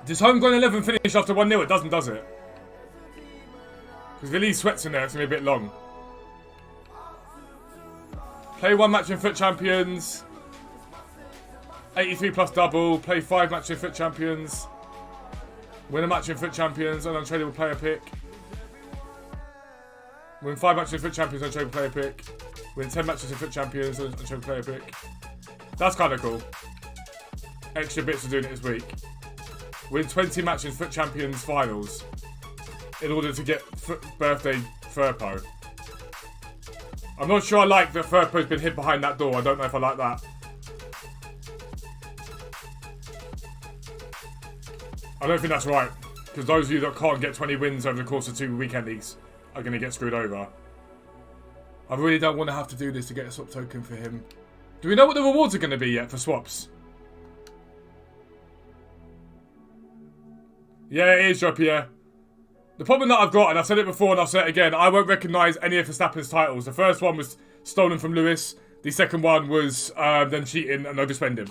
Does Homegrown 11 finish after 1-0? It doesn't, does it? Because if it leaves Sweats in there, it's going to be a bit long. Play 1 match in FUT Champions. 83 plus double. Play 5 matches in FUT Champions. Win a match in FUT Champions. An untradeable player pick. Win 5 matches in FUT Champions. Untradeable player pick. Win 10 matches in FUT Champions. Untradeable player pick. That's kind of cool. Extra bits for doing it this week. Win 20 matches FUT Champions finals in order to get birthday Furpo. I'm not sure I like that Furpo's been hid behind that door. I don't know if I like that. I don't think that's right. Because those of you that can't get 20 wins over the course of 2 weekend leagues are going to get screwed over. I really don't want to have to do this to get a swap token for him. Do we know what the rewards are going to be yet for swaps? Yeah, it is, Jean-Pierre. The problem that I've got, and I've said it before and I'll say it again, I won't recognise any of Verstappen's titles. The first one was stolen from Lewis. The second one was them cheating and overspending.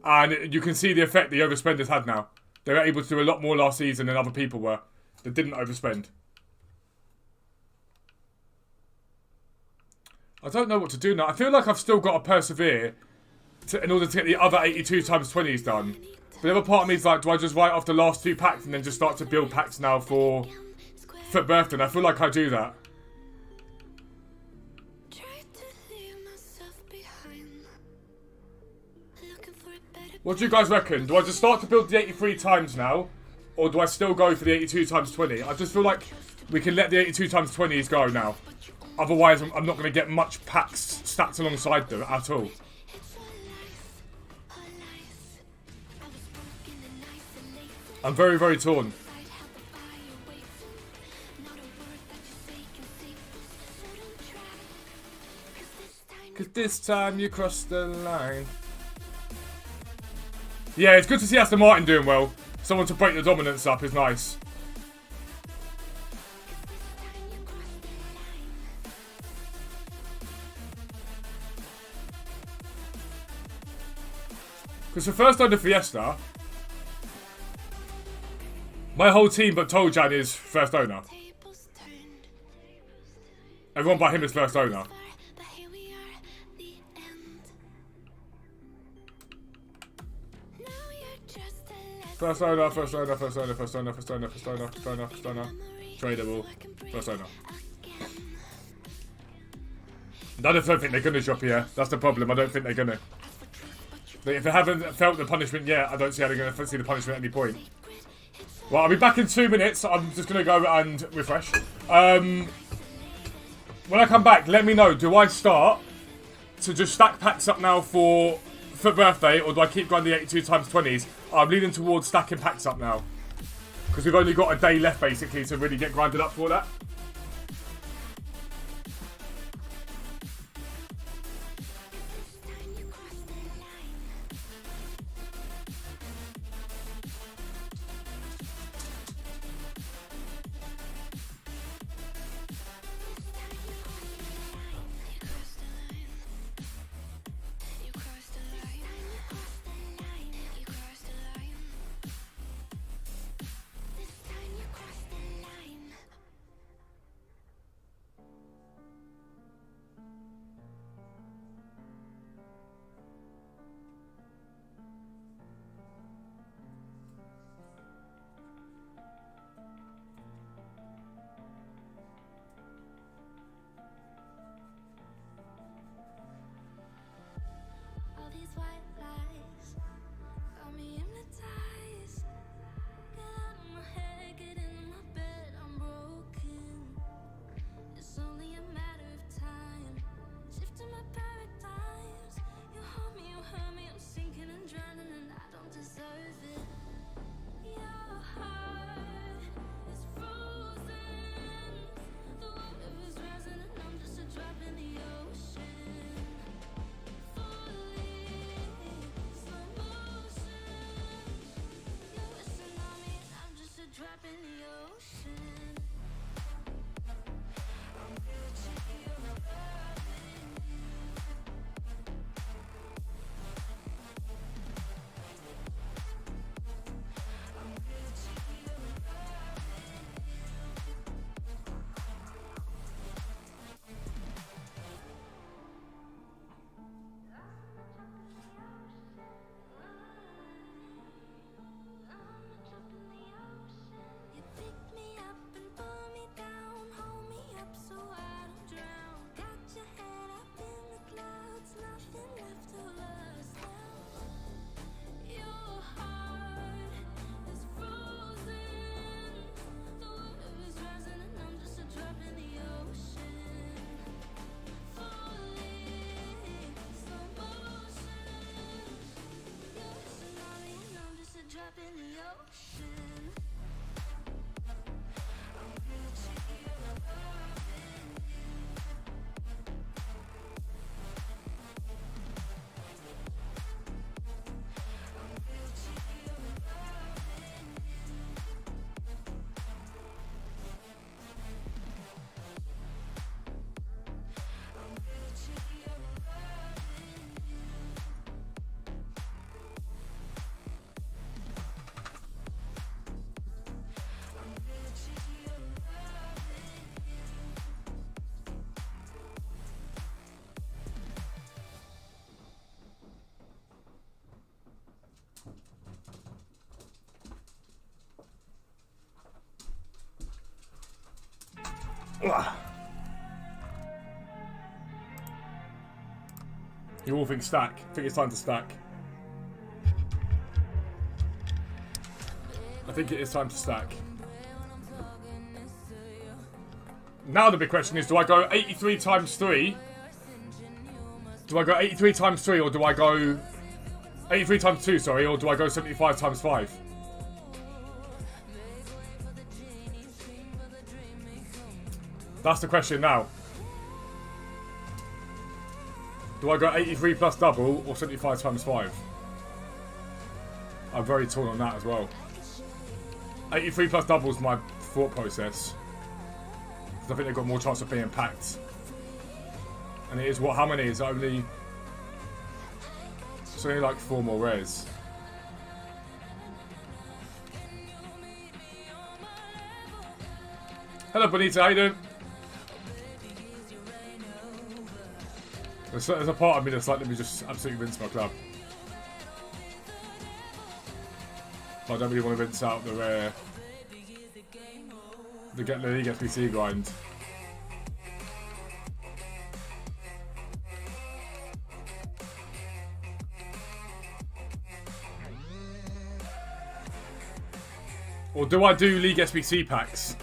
And you can see the effect the overspenders had now. They were able to do a lot more last season than other people were that didn't overspend. I don't know what to do now. I feel like I've still got to persevere in order to get the other 82 times 20s done. But the other part of me is like, do I just write off the last 2 packs and then just start to build packs now for FUT Birthday? And I feel like I do that. What do you guys reckon? Do I just start to build the 83 times now? Or do I still go for the 82 times 20? I just feel like we can let the 82 times 20s go now. Otherwise, I'm not going to get much packs stacked alongside them at all. I'm very, very torn. Cause this time you crossed the line. Yeah, it's good to see Aston Martin doing well. Someone to break the dominance up is nice. Because for first owner Fiesta, my whole team but Tojan is first owner. Everyone but him is first owner. First owner, first owner, first owner, first owner, first owner, first owner, first owner, first owner. Tradable. First owner. I don't think they're gonna drop here. That's the problem. I don't think they're gonna. If they haven't felt the punishment yet, I don't see how they're gonna see the punishment at any point. Well, I'll be back in 2 minutes. I'm just gonna go and refresh. When I come back, let me know. Do I start to just stack packs up now for birthday, or do I keep grinding the 82 times 20s? I'm leaning towards stacking packs up now, because we've only got a day left basically to really get grinded up for that. You all think stack. I think it's time to stack. I think it is time to stack. Now the big question is, do I go 83 times 3? Do I go 83 times 3, or do I go 83 times 2, sorry, or do I go 75 times 5? That's the question now. Do I go 83 plus double or 75 times 5? I'm very torn on that as well. 83 plus double is my thought process. Because I think they've got more chance of being packed. And it is what? How many? Is it only... It's only like 4 more rares. Hello Bonita, how you doing? There's a part of me that's like, let me just absolutely rinse my club. But I don't really want to rinse out the rare. The League SBC grind. Or do I do League SBC packs?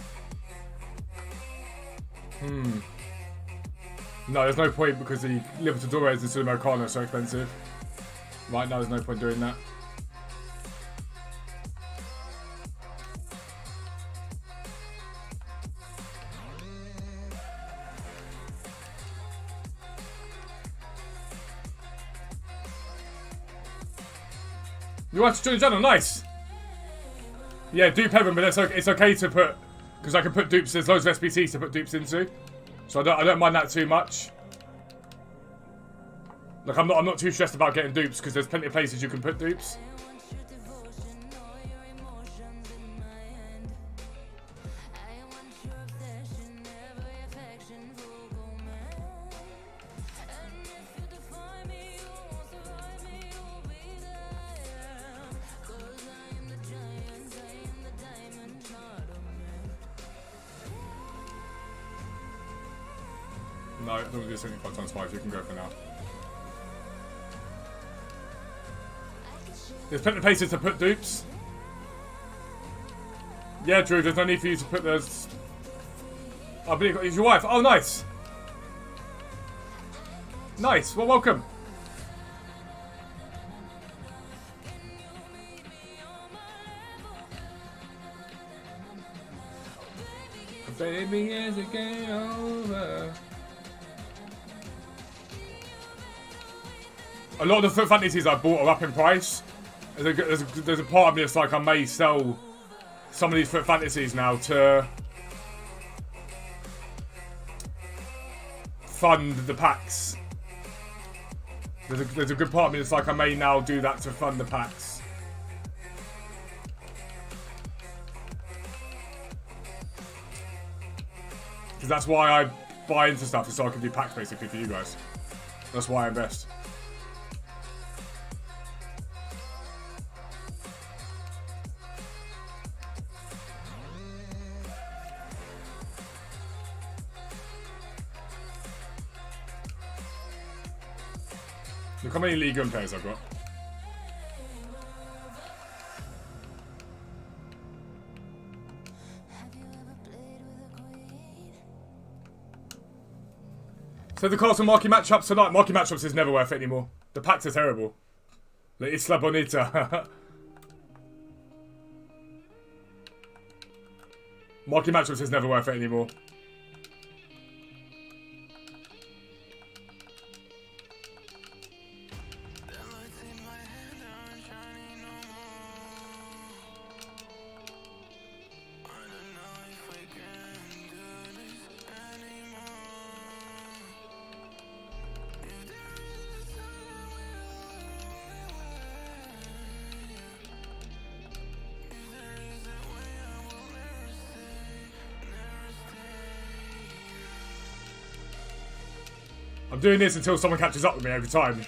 No, there's no point because the Libertadores and Sudamericana are so expensive. Right now, there's no point doing that. You want to join the channel? Nice! Yeah, dupe heaven, but it's okay to put... Because I can put dupes, there's loads of SBCs to put dupes into. So I don't mind that too much. Like, I'm not too stressed about getting dupes, because there's plenty of places you can put dupes. No, I don't do 75 times 5, you can go for now. There's plenty of places to put dupes. Yeah, Drew, there's no need for you to put those. I believe it's your wife. Oh, nice. Nice, well, welcome. Baby, is it game over? A lot of the foot fantasies I bought are up in price. There's a part of me that's like I may sell some of these foot fantasies now to fund the packs. There's a good part of me that's like I may now do that to fund the packs. Because that's why I buy into stuff, so I can do packs basically for you guys. That's why I invest. Look how many League 1 players I've got. So the Castle marquee matchups tonight. Marquee matchups is never worth it anymore. The packs are terrible. La Isla Bonita. Marquee matchups is never worth it anymore. I'm doing this until someone catches up with me every time.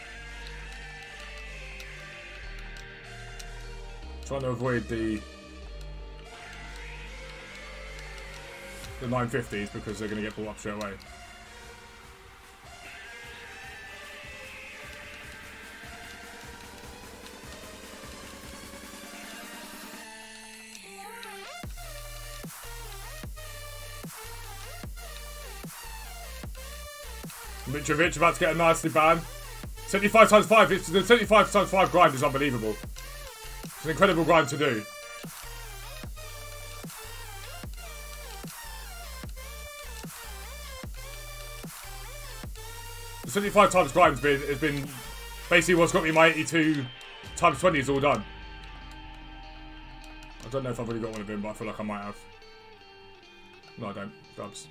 Trying to avoid the 950s because they're going to get brought up straight away. Mitrovic about to get a nicely banned. 75 times 5. The 75 times 5 grind is unbelievable. It's an incredible grind to do. The 75 times grind has been basically what's got me my 82 times 20 is all done. I don't know if I've already got one of them, but I feel like I might have. No, I don't. Dubs.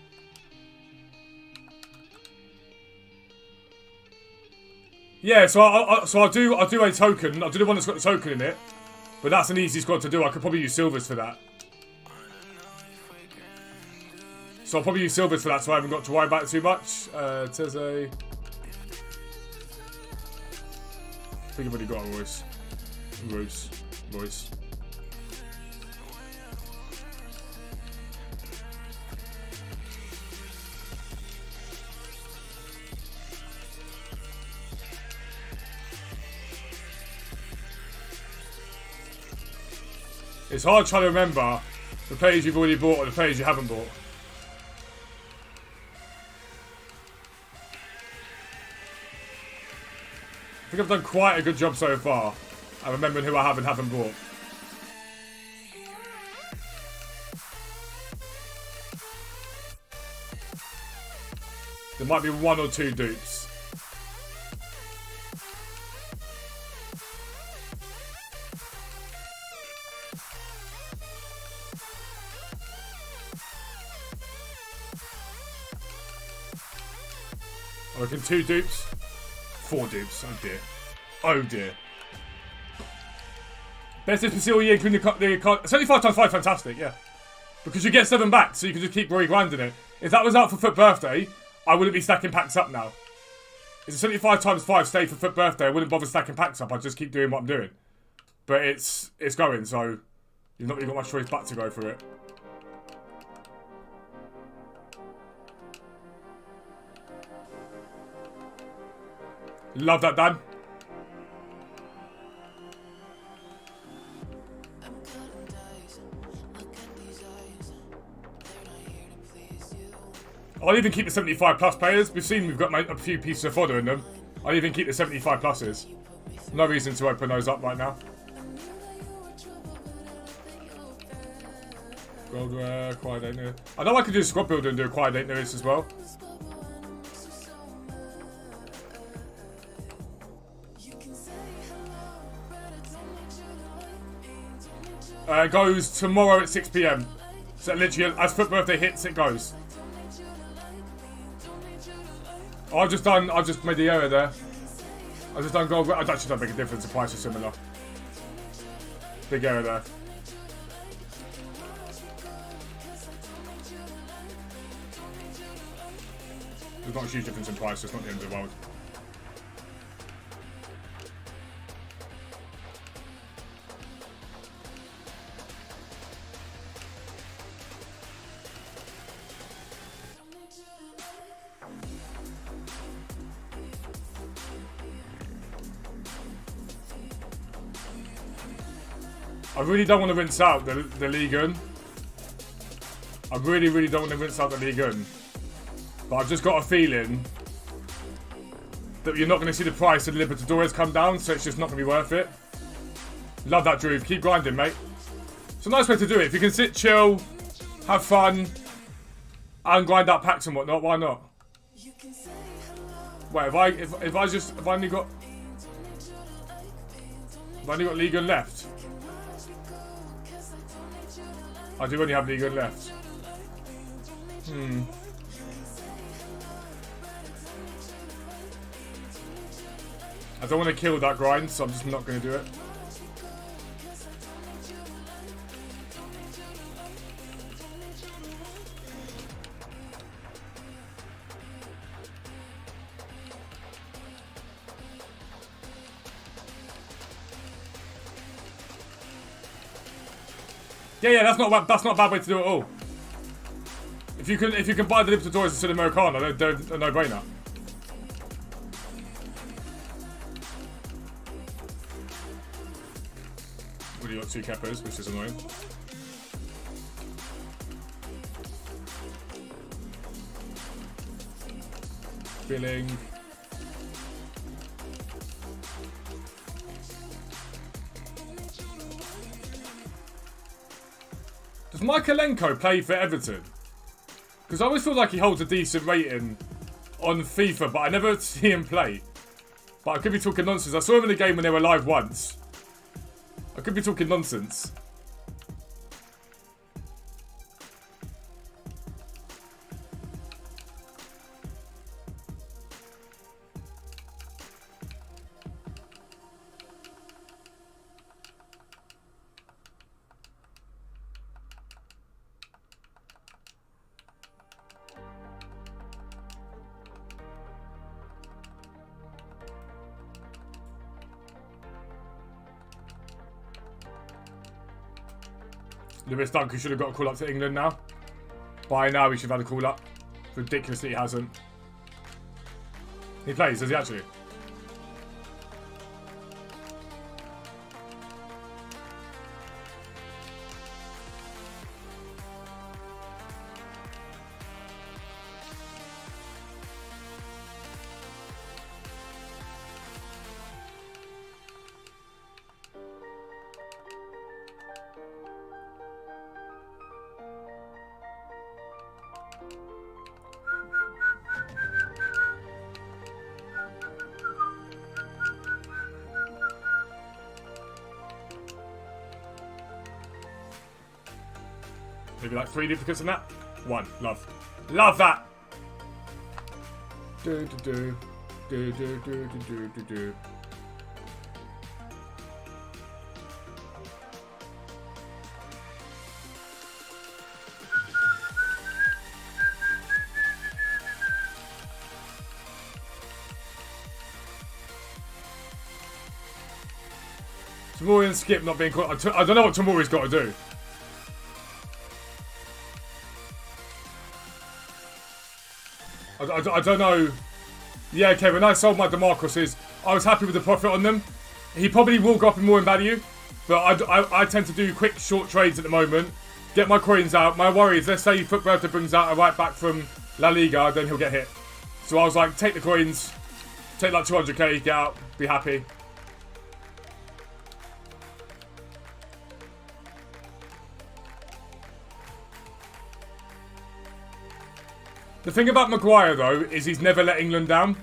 Yeah, so I'll do a token. I'll do the one that's got the token in it, but that's an easy squad to do. I could probably use silvers for that. So I'll probably use silvers for that, so I haven't got to worry about it too much. Teze. I think I've already got a Royce. It's hard trying to remember the players you've already bought or the players you haven't bought. I think I've done quite a good job so far at remembering who I have and haven't bought. There might be one or two dupes. I reckon 2 dupes. 4 dupes. Oh dear. Oh dear. Best SPC all year, including the card. 75 times 5, fantastic, yeah. Because you get 7 back, so you can just keep grinding it. If that was out for Foot Birthday, I wouldn't be stacking packs up now. If 75 times 5 stayed for Foot Birthday, I wouldn't bother stacking packs up. I'd just keep doing what I'm doing. But it's going, so you've not really got much choice but to go for it. Love that, Dan. I'll even keep the 75 plus players. We've seen we've got a few pieces of fodder in them. I'll even keep the 75 pluses. No reason to open those up right now. Gold rare, quiet ain't new. I know I could do a squad builder and do a quiet ain't news as well. It goes tomorrow at 6 PM. So literally, as Foot Birthday hits, it goes. I've just made the error there. I've just done gold. I actually don't make a difference. The price is similar. Big error there. There's not a huge difference in price. It's not the end of the world. I really don't want to rinse out the League One. I really don't want to rinse out the League One. But I've just got a feeling that you're not going to see the price of the Libertadores come down, so it's just not going to be worth it. Love that, Drew. Keep grinding, mate. It's a nice way to do it. If you can sit, chill, have fun, and grind out packs and whatnot, why not? Wait, I've only got League One left. I do only have League One left. I don't want to kill that grind, so I'm just not going to do it. Yeah, that's not a bad way to do it at all. If you can buy the Libertadores instead of Americano, they're a no-brainer. Already got 2 Keppers, which is annoying. Billing. Does Michaelenko play for Everton? Because I always feel like he holds a decent rating on FIFA, but I never see him play. But I could be talking nonsense. I saw him in a game when they were live once. I could be talking nonsense. Lewis Duncan should have got a call up to England now. By now he should have had a call up. Ridiculously he hasn't. He plays, does he actually? Maybe like 3 duplicates in that? 1. Love. Love that! Do do do. Do do do do do do do. Tamori and Skip not being caught. I don't know what Tamori's got to do. I don't know. Yeah, okay, when I sold my DeMarcus's, I was happy with the profit on them. He probably will go up in more in value, but I tend to do quick, short trades at the moment. Get my coins out. My worry is, let's say Footbertha brings out a right back from La Liga, then he'll get hit. So I was like, take the coins, take like 200k, get out, be happy. The thing about Maguire, though, is he's never let England down.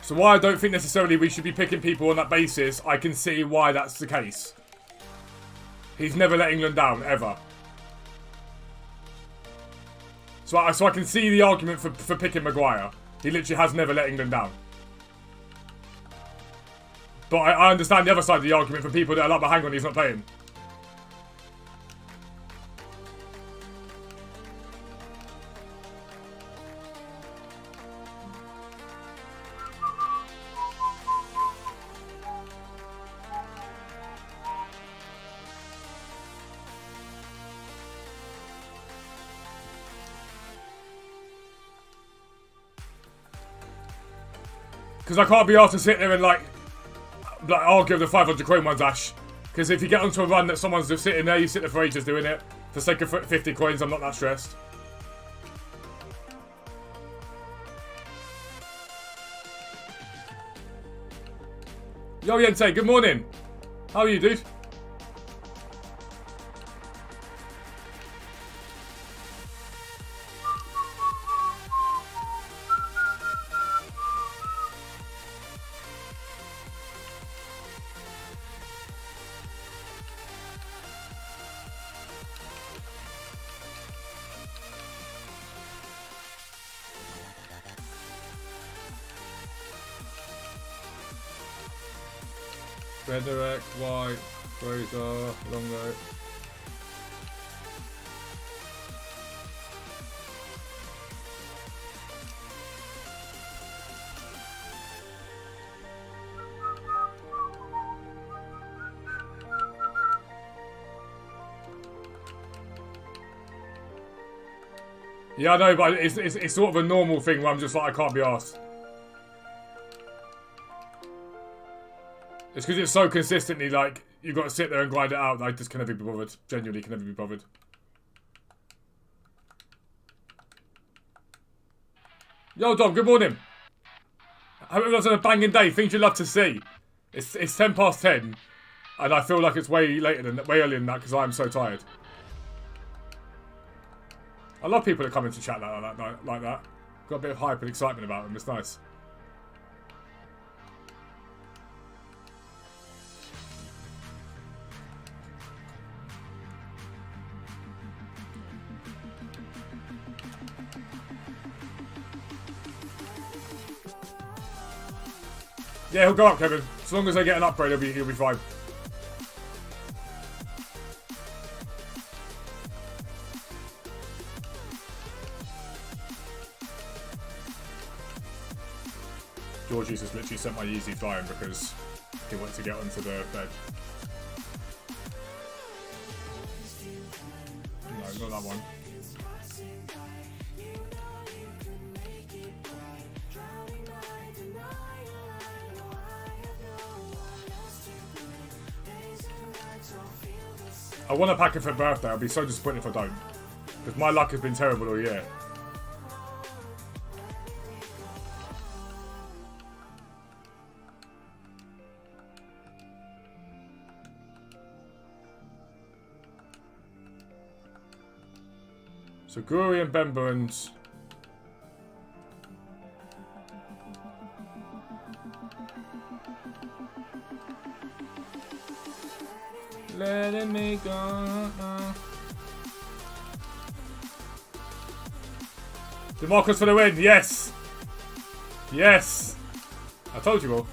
So while I don't think necessarily we should be picking people on that basis, I can see why that's the case. He's never let England down, ever. So I can see the argument for picking Maguire. He literally has never let England down. But I understand the other side of the argument for people that are like, but hang on, he's not playing. Because I can't be asked to sit there and like argue with the 500 coin ones, Ash. Because if you get onto a run that someone's just sitting there, you sit there for ages doing it. For the sake of 50 coins, I'm not that stressed. Yo, Yente, good morning. How are you, dude? Redirect, white, Fraser, Longo. Yeah, I know, but it's sort of a normal thing where I'm just like, I can't be arsed. It's because it's so consistently, like, you've got to sit there and grind it out. I just can never be bothered. Genuinely can never be bothered. Yo, Dom, good morning. I hope everyone's on a banging day. Things you love to see. It's 10 past 10, and I feel like it's way earlier than that because I'm so tired. I love people that come into chat like that. Got a bit of hype and excitement about him. It's nice. Yeah, he'll go up, Kevin. As long as they get an upgrade, he'll be fine. Georgie's just literally sent my Yeezy flying because he wants to get onto the bed. No, not that one. I want a packet for birthday. I'll be so disappointed if I don't. Because my luck has been terrible all year. So Guri and Bemba and... Letting me go. DeMarcus for the win, yes! Yes! I told you all.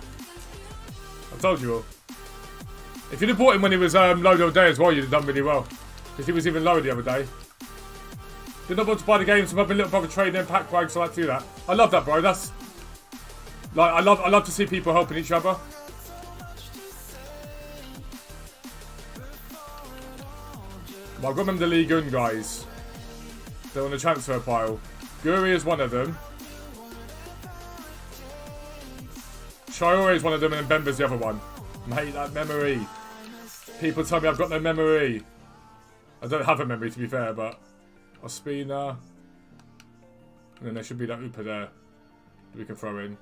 I told you all. If you'd have bought him when he was low the other day as well, you'd have done really well. Because he was even lower the other day. Did not want to buy the game, so my little brother trading and pack bags, so I like to do that. I love that, bro. That's like I love to see people helping each other. Well, I've got them the League One guys. They're on the transfer pile. Guri is one of them. Chiore is one of them, and then Bemba's the other one. Mate, that memory. People tell me I've got no memory. I don't have a memory, to be fair, but... Ospina. And then there should be that Upa there that we can throw in.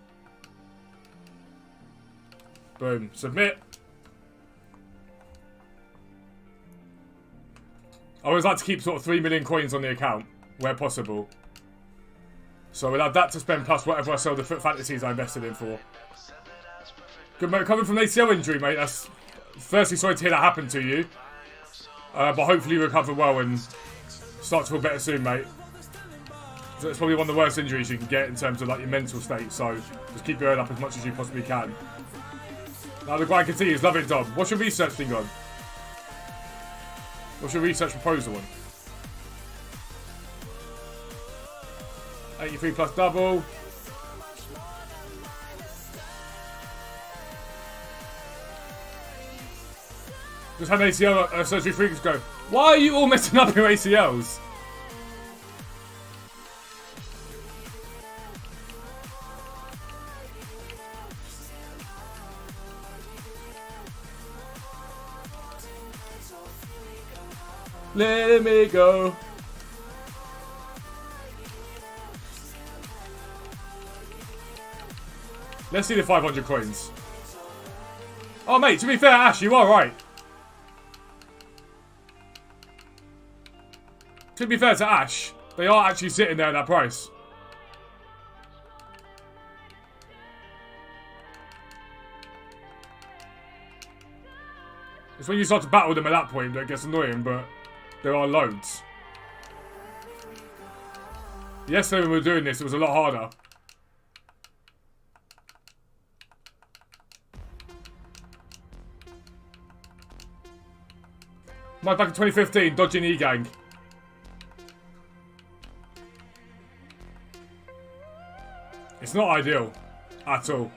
Boom. Submit. I always like to keep sort of 3 million coins on the account where possible. So we'll have that to spend plus whatever I sell the Foot Fantasies I invested in for. Good, mate. Coming from an ACL injury, mate. That's firstly sorry to hear that happen to you. But hopefully you recover well and start to feel better soon, mate. So it's probably one of the worst injuries you can get in terms of like your mental state. So just keep your head up as much as you possibly can. Now the grind continues. Love it, Dom. What's your research thing on? What's your research proposal on? 83 plus double. Just had an ACL surgery 3 weeks ago. Why are you all messing up your ACLs? Let me go. Let's see the 500 coins. Oh, mate, to be fair, Ash, you are right. To be fair to Ash, they are actually sitting there at that price. It's when you start to battle them at that point that it gets annoying, but there are loads. Yesterday when we were doing this, it was a lot harder. Back in 2015, dodging E-Gang. It's not ideal. At all.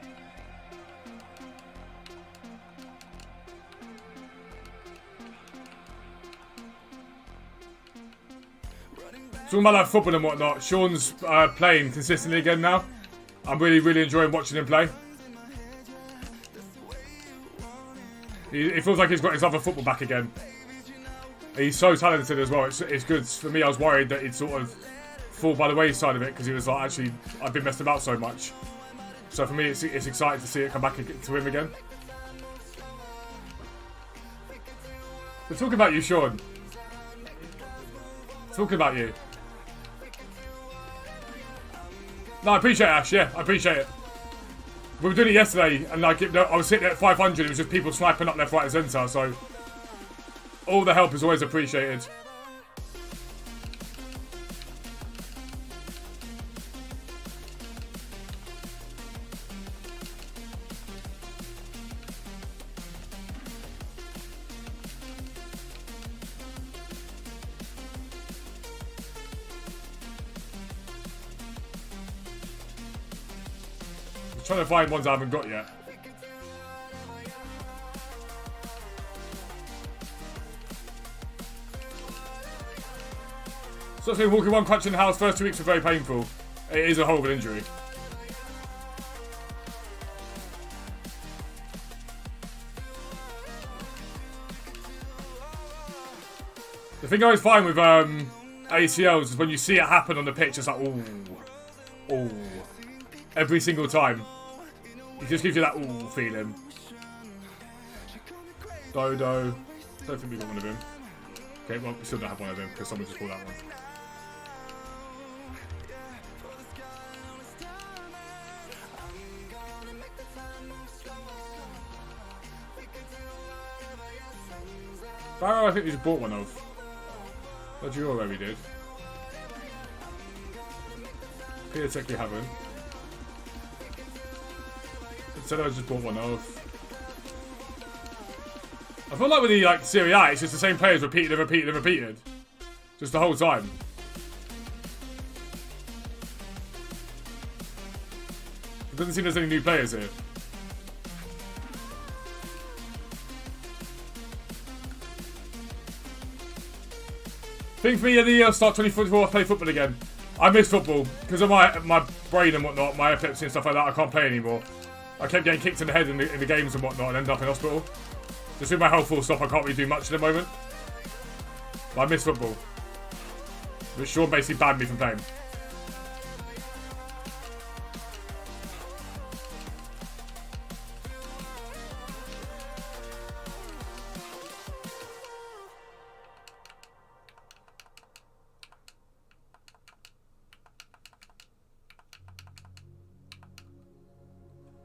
Talking about like football and whatnot, Sean's playing consistently again now. I'm really enjoying watching him play. It feels like he's got his other football back again. He's so talented as well. It's good. For me, I was worried that he'd sort of fall by the wayside of it because he was like, actually, I've been messed about so much. So for me, it's exciting to see it come back to him again. We're talking about you, Sean. Talking about you. No, I appreciate it, Ash. Yeah, I appreciate it. We were doing it yesterday, and like I was sitting at 500. It was just people sniping up left, right, and centre. So all the help is always appreciated. Trying to find ones I haven't got yet. So saying walking one crutch in the house, first 2 weeks were very painful. It is a horrible injury. The thing I always find with ACLs is when you see it happen on the pitch, it's like, ooh. Ooh. Every single time. It just gives you that ooh feeling. Dodo. Don't think we got one of him. Okay, well, we still don't have one of them because someone just bought that one. Barrow, I think we just bought one of. What do you already did? Peter Tech, we haven't. Instead, I just bought one of. I feel like with the Serie A, it's just the same players repeated and repeated and repeated, just the whole time. It doesn't seem there's any new players here. Thing for me, at the year start 2044, I play football again. I miss football because of my brain and whatnot, my epilepsy and stuff like that. I can't play anymore. I kept getting kicked in the head in the games and whatnot, and ended up in hospital. Just with my health full stop, I can't really do much at the moment. But I miss football. But Sean basically banned me from playing.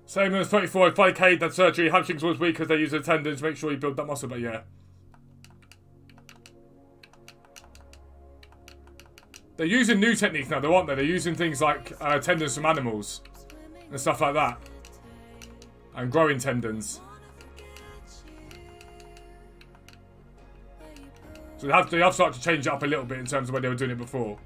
Same as 24, 5K, that surgery, hamstrings was weak because they use the tendons to make sure you build that muscle, but yeah. They're using new techniques now, though, aren't they? They're using things like tendons from animals and stuff like that. And growing tendons. So they have started to change it up a little bit in terms of when they were doing it before.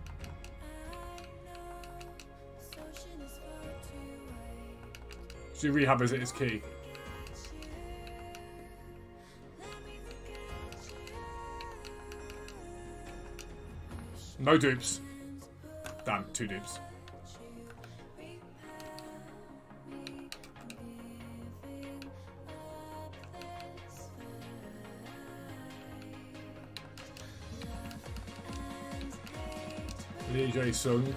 So rehab is key. No dupes. Damn, 2 dupes. Lee Jae Sung.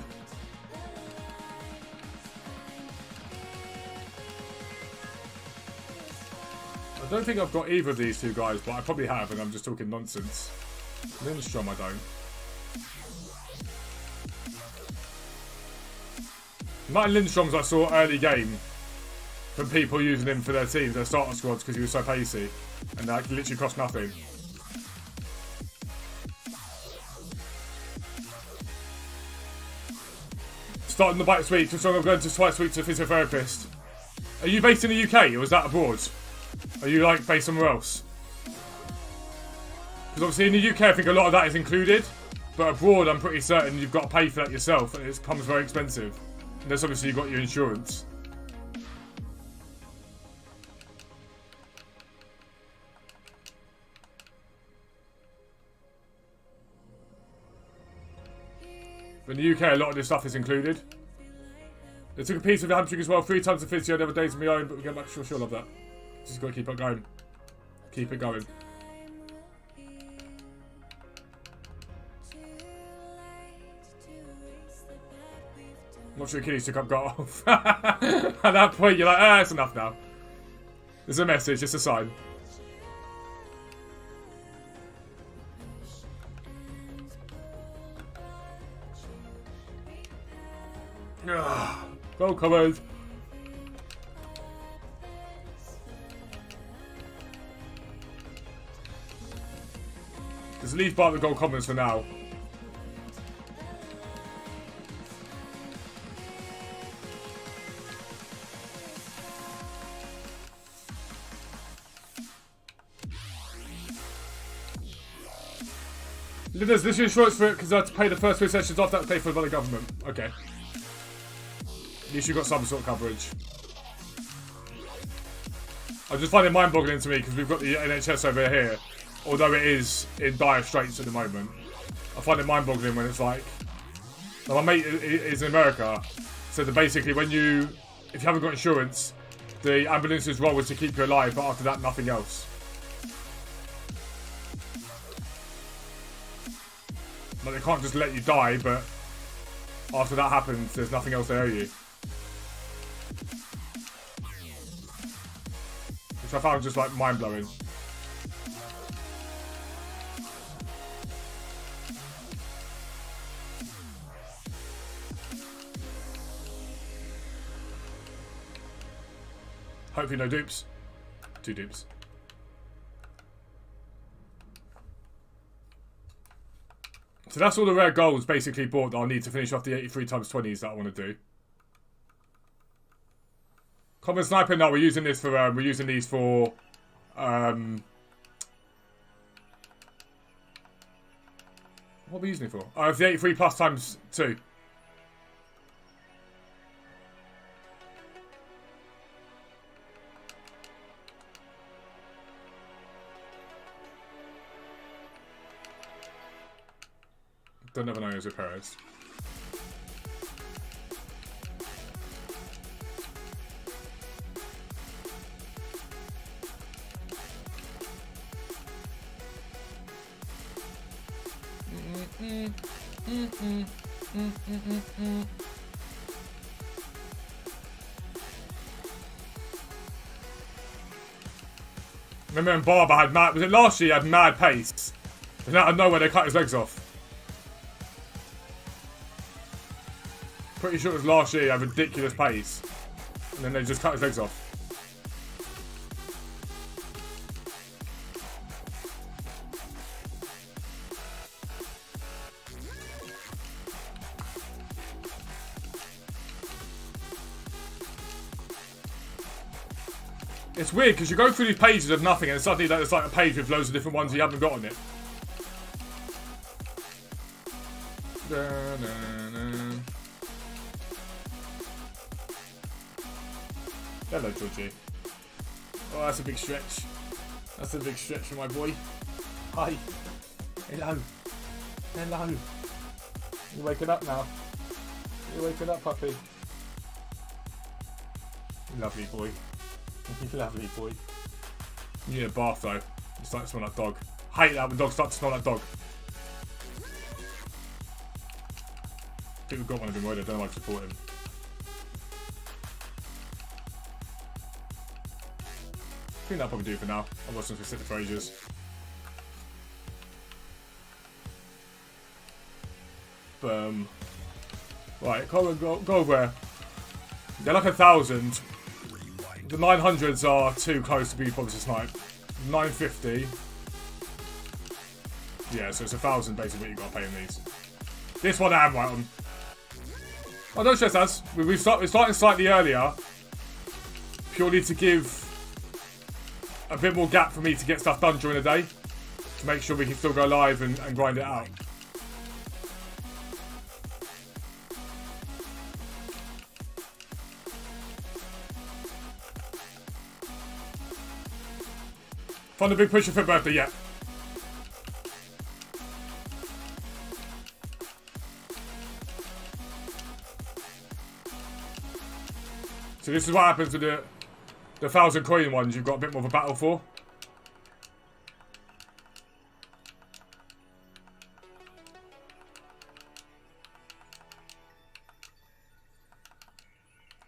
I don't think I've got either of these 2 guys, but I probably have, and I'm just talking nonsense. Lindstrom, I don't. Martin Lindstrom's I saw early game from people using him for their teams, their starter squads, because he was so pacey, and that literally cost nothing. Starting the bike week, just I'm going to twice a week to a physiotherapist. Are you based in the UK, or is that abroad? Are you based somewhere else? Because obviously in the UK I think a lot of that is included, but abroad I'm pretty certain you've got to pay for that yourself, and it becomes very expensive. Unless obviously you've got your insurance. But in the UK a lot of this stuff is included. They took a piece of the hamstring as well, 3 times the physio the other days of my own, but we'll get back. Sure love that. Just gotta keep it going. Keep it going. I'm not sure Achilles took up golf. At that point, you're like, it's enough now. There's a message, just a sign. Go Commas. Just leave bar the gold commons for now. This is insurance for it because I had to pay the first 3 sessions off that to pay for by the government. Okay. At least you got some sort of coverage. I just find it mind-boggling to me because we've got the NHS over here, although it is in dire straits at the moment. I find it mind-boggling when it's like my mate is in America, so that basically if you haven't got insurance, the ambulance's role is to keep you alive, but after that, nothing else. Like, they can't just let you die, but after that happens, there's nothing else they owe you. Which I found just, like, mind-blowing. Hopefully no dupes. 2 dupes. So that's all the rare golds basically bought that I'll need to finish off the 83 times 20s that I want to do. Common sniper, no, we're using this for we're using these for what are we using it for? Oh, it's the 83 plus times 2. Don't never know who's repairs. Remember when Barber had mad, was it last year he had mad pace? And out of nowhere they cut his legs off. Pretty sure it was last year he had ridiculous pace. And then they just cut his legs off. It's weird because you go through these pages of nothing and suddenly there's like a page with loads of different ones you haven't got on it. Hello, Georgie. Oh, that's a big stretch. That's a big stretch for my boy. Hi. Hello. Hello. You waking up now? You waking up, puppy? Lovely boy. Lovely boy. You need a bath though. You start to smell like dog. Hate that when dogs start to smell like dog. I think we've got one of him already. I don't know if I support him. I think that'll probably do for now. I'm watching for sit for ages. Boom. Right, go where? They're like 1,000. The 900s are too close to be probably to snipe. 950. Yeah, so it's 1,000 basically what you got to pay in these. This one I am right on. Oh, don't stress us. We're starting slightly earlier. Purely to give a bit more gap for me to get stuff done during the day. To make sure we can still go live and grind it out. Found a big pusher for birthday, yeah. So this is what happens with the 1,000 coin ones you've got a bit more of a battle for.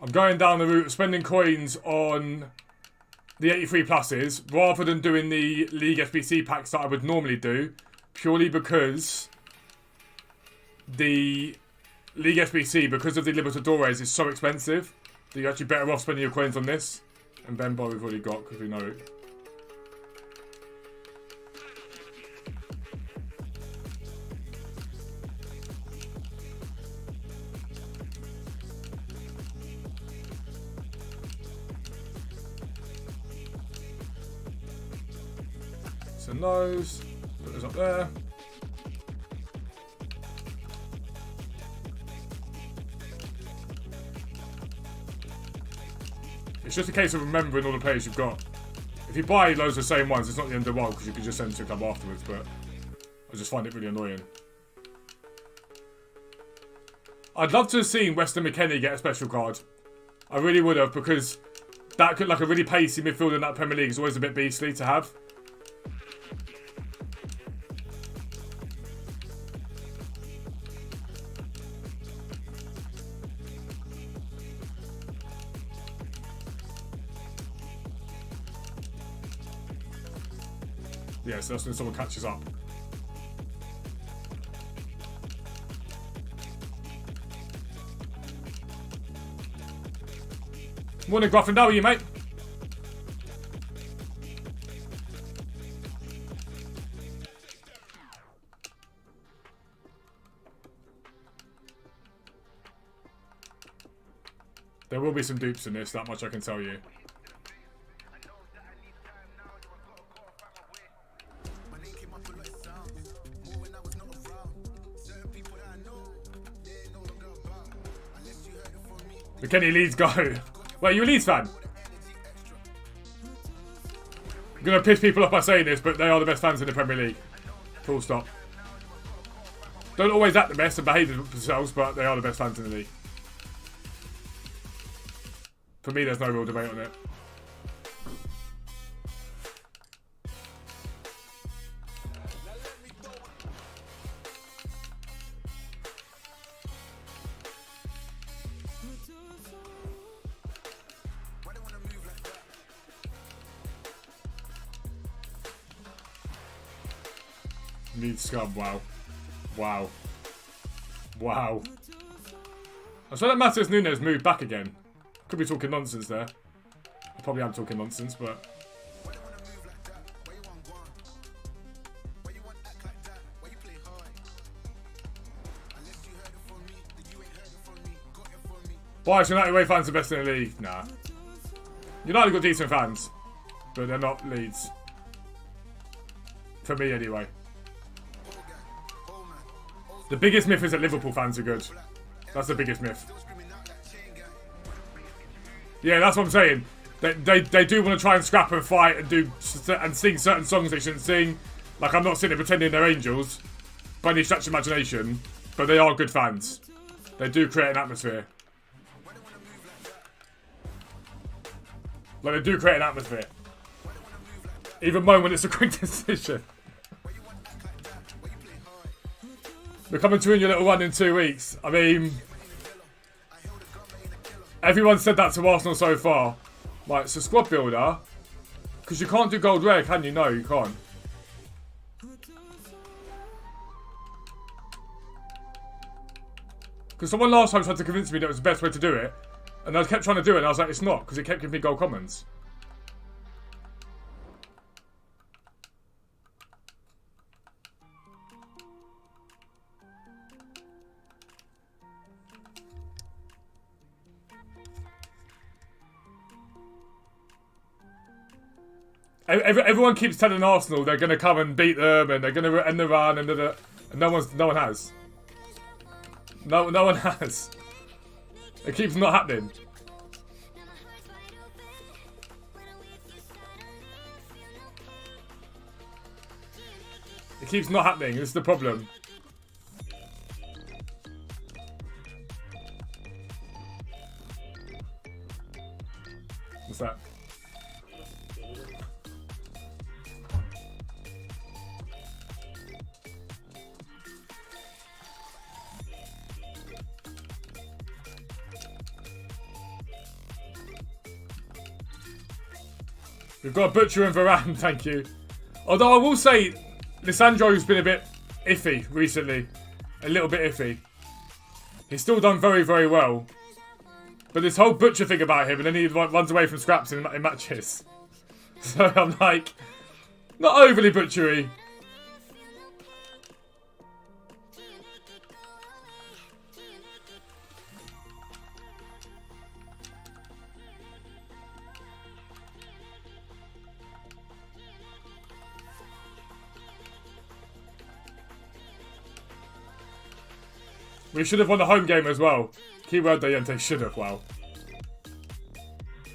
I'm going down the route of spending coins on the 83 pluses rather than doing the League SBC packs that I would normally do, purely because the League SBC, because of the Libertadores, is so expensive that you're actually better off spending your coins on this. And Bemba we've already got because we know it. So nose, put those up there. It's just a case of remembering all the players you've got. If you buy loads of the same ones, it's not the end of the world because you can just send to a club afterwards, but I just find it really annoying. I'd love to have seen Weston McKennie get a special card. I really would have, because that could, like, a really pacey midfielder in that Premier League is always a bit beastly to have. Yeah, so that's when someone catches up. Morning, Gruffin. How are you, mate? There will be some dupes in this, that much I can tell you. McKennie, Leeds, go. Wait, you a Leeds fan? I'm going to piss people off by saying this, but they are the best fans in the Premier League. Full stop. Don't always act the best and behave themselves, but they are the best fans in the league. For me, there's no real debate on it. Leeds scum, wow. Wow. Wow. I saw that Matheus Nunes moved back again. Could be talking nonsense there. I probably am talking nonsense, but... Why, United away fans are best in the league? Nah. United got decent fans, but they're not Leeds. For me, anyway. The biggest myth is that Liverpool fans are good. That's the biggest myth. Yeah, that's what I'm saying. They do want to try and scrap and fight and sing certain songs they shouldn't sing. Like, I'm not sitting there pretending they're angels by any stretch of imagination, but they are good fans. They do create an atmosphere. Like, they do create an atmosphere. Even moan when it's a quick decision. We're coming to win your little run in 2 weeks. I mean, everyone said that to Arsenal so far. Right, it's a squad builder. Because you can't do gold rare, can you? No, you can't. Because someone last time tried to convince me that it was the best way to do it. And I kept trying to do it, and I was like, it's not. Because it kept giving me gold commons. Everyone keeps telling Arsenal they're going to come and beat them and they're going to end the run and no one has. No one has. It keeps not happening. It keeps not happening. This is the problem. What's that? We've got a Butcher and Varane, thank you. Although I will say, Lisandro's been a bit iffy recently. A little bit iffy. He's still done very, very well. But this whole butcher thing about him, and then he runs away from scraps in matches. So I'm like, not overly butchery. We should have won the home game as well. Keyword Dayente should have, wow.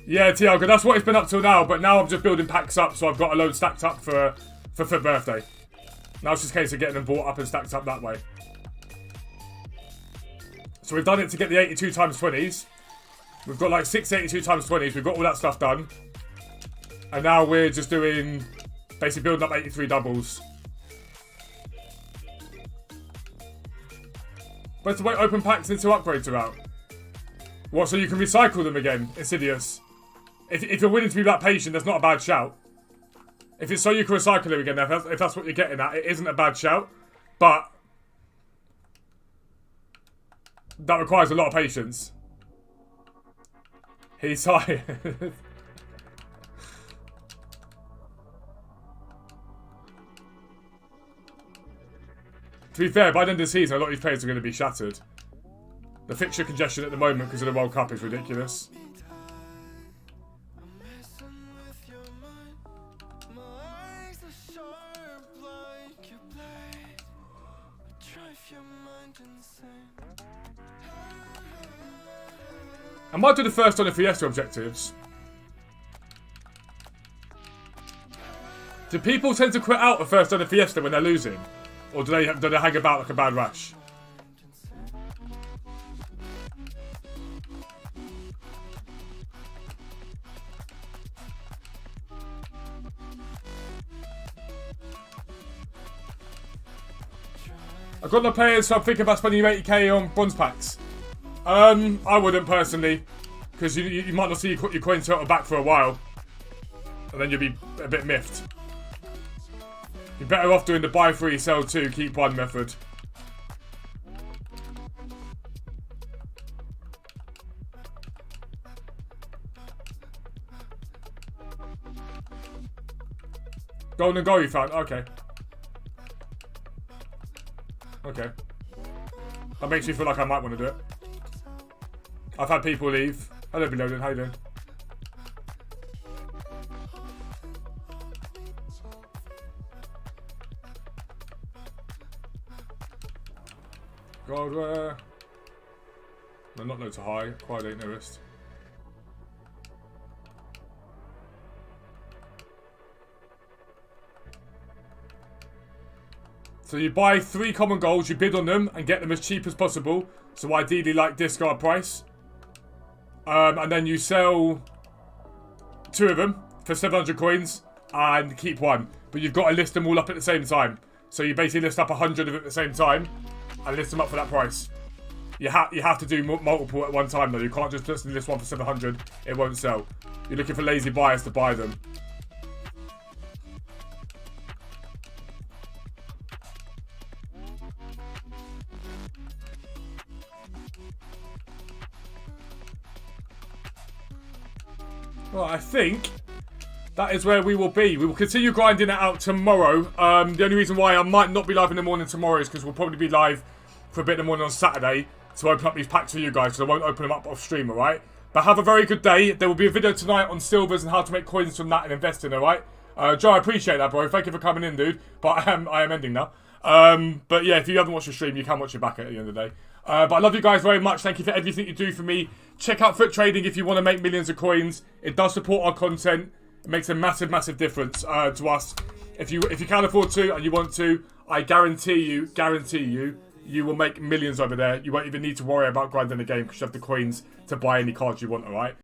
Yeah, Tiago, that's what it's been up till now, but now I'm just building packs up, so I've got a load stacked up for birthday. Now it's just a case of getting them bought up and stacked up that way. So we've done it to get the 82 times 20s. We've got like 6 82 times 20s, we've got all that stuff done. And now we're just doing, basically building up 83 doubles. But to wait open packs until upgrades are out. What, so you can recycle them again? Insidious. If you're willing to be that patient, that's not a bad shout. If it's so you can recycle them again, if that's what you're getting at, it isn't a bad shout. But that requires a lot of patience. He's tired. To be fair, by the end of the season, a lot of these players are going to be shattered. The fixture congestion at the moment because of the World Cup is ridiculous. I might do the first on the Fiesta objectives. Do people tend to quit out the first on the Fiesta when they're losing? Or do they hang about like a bad rash? I've got no players, so I'm thinking about spending 80k on bronze packs. I wouldn't personally, because you might not see your coin total back for a while, and then you'll be a bit miffed. You're better off doing the buy 3, sell 2, keep 1 method. Golden goal you found? Okay. Okay. That makes me feel like I might want to do it. I've had people leave. Hello, Beloaded. How you doing? Gold rare. No, not low to high. Quite ain't nearest. So you buy 3 common golds, you bid on them and get them as cheap as possible. So ideally like discard price. And then you sell 2 of them for 700 coins and keep 1. But you've got to list them all up at the same time. So you basically list up 100 of it at the same time and list them up for that price. You have to do multiple at one time though. You can't just list one for 700. It won't sell. You're looking for lazy buyers to buy them. Well, I think that is where we will be. We will continue grinding it out tomorrow. The only reason why I might not be live in the morning tomorrow is because we'll probably be live for a bit in the morning on Saturday to open up these packs for you guys, because I won't open them up off stream, alright? But have a very good day. There will be a video tonight on silvers and how to make coins from that and invest in, alright? Joe, I appreciate that, bro. Thank you for coming in, dude. But I am ending now. But yeah, if you haven't watched the stream, you can watch it back at the end of the day. But I love you guys very much. Thank you for everything you do for me. Check out Foot Trading if you want to make millions of coins. It does support our content. It makes a massive, massive difference to us. If you can afford to and you want to, I guarantee you, you will make millions over there. You won't even need to worry about grinding the game because you have the coins to buy any cards you want, alright?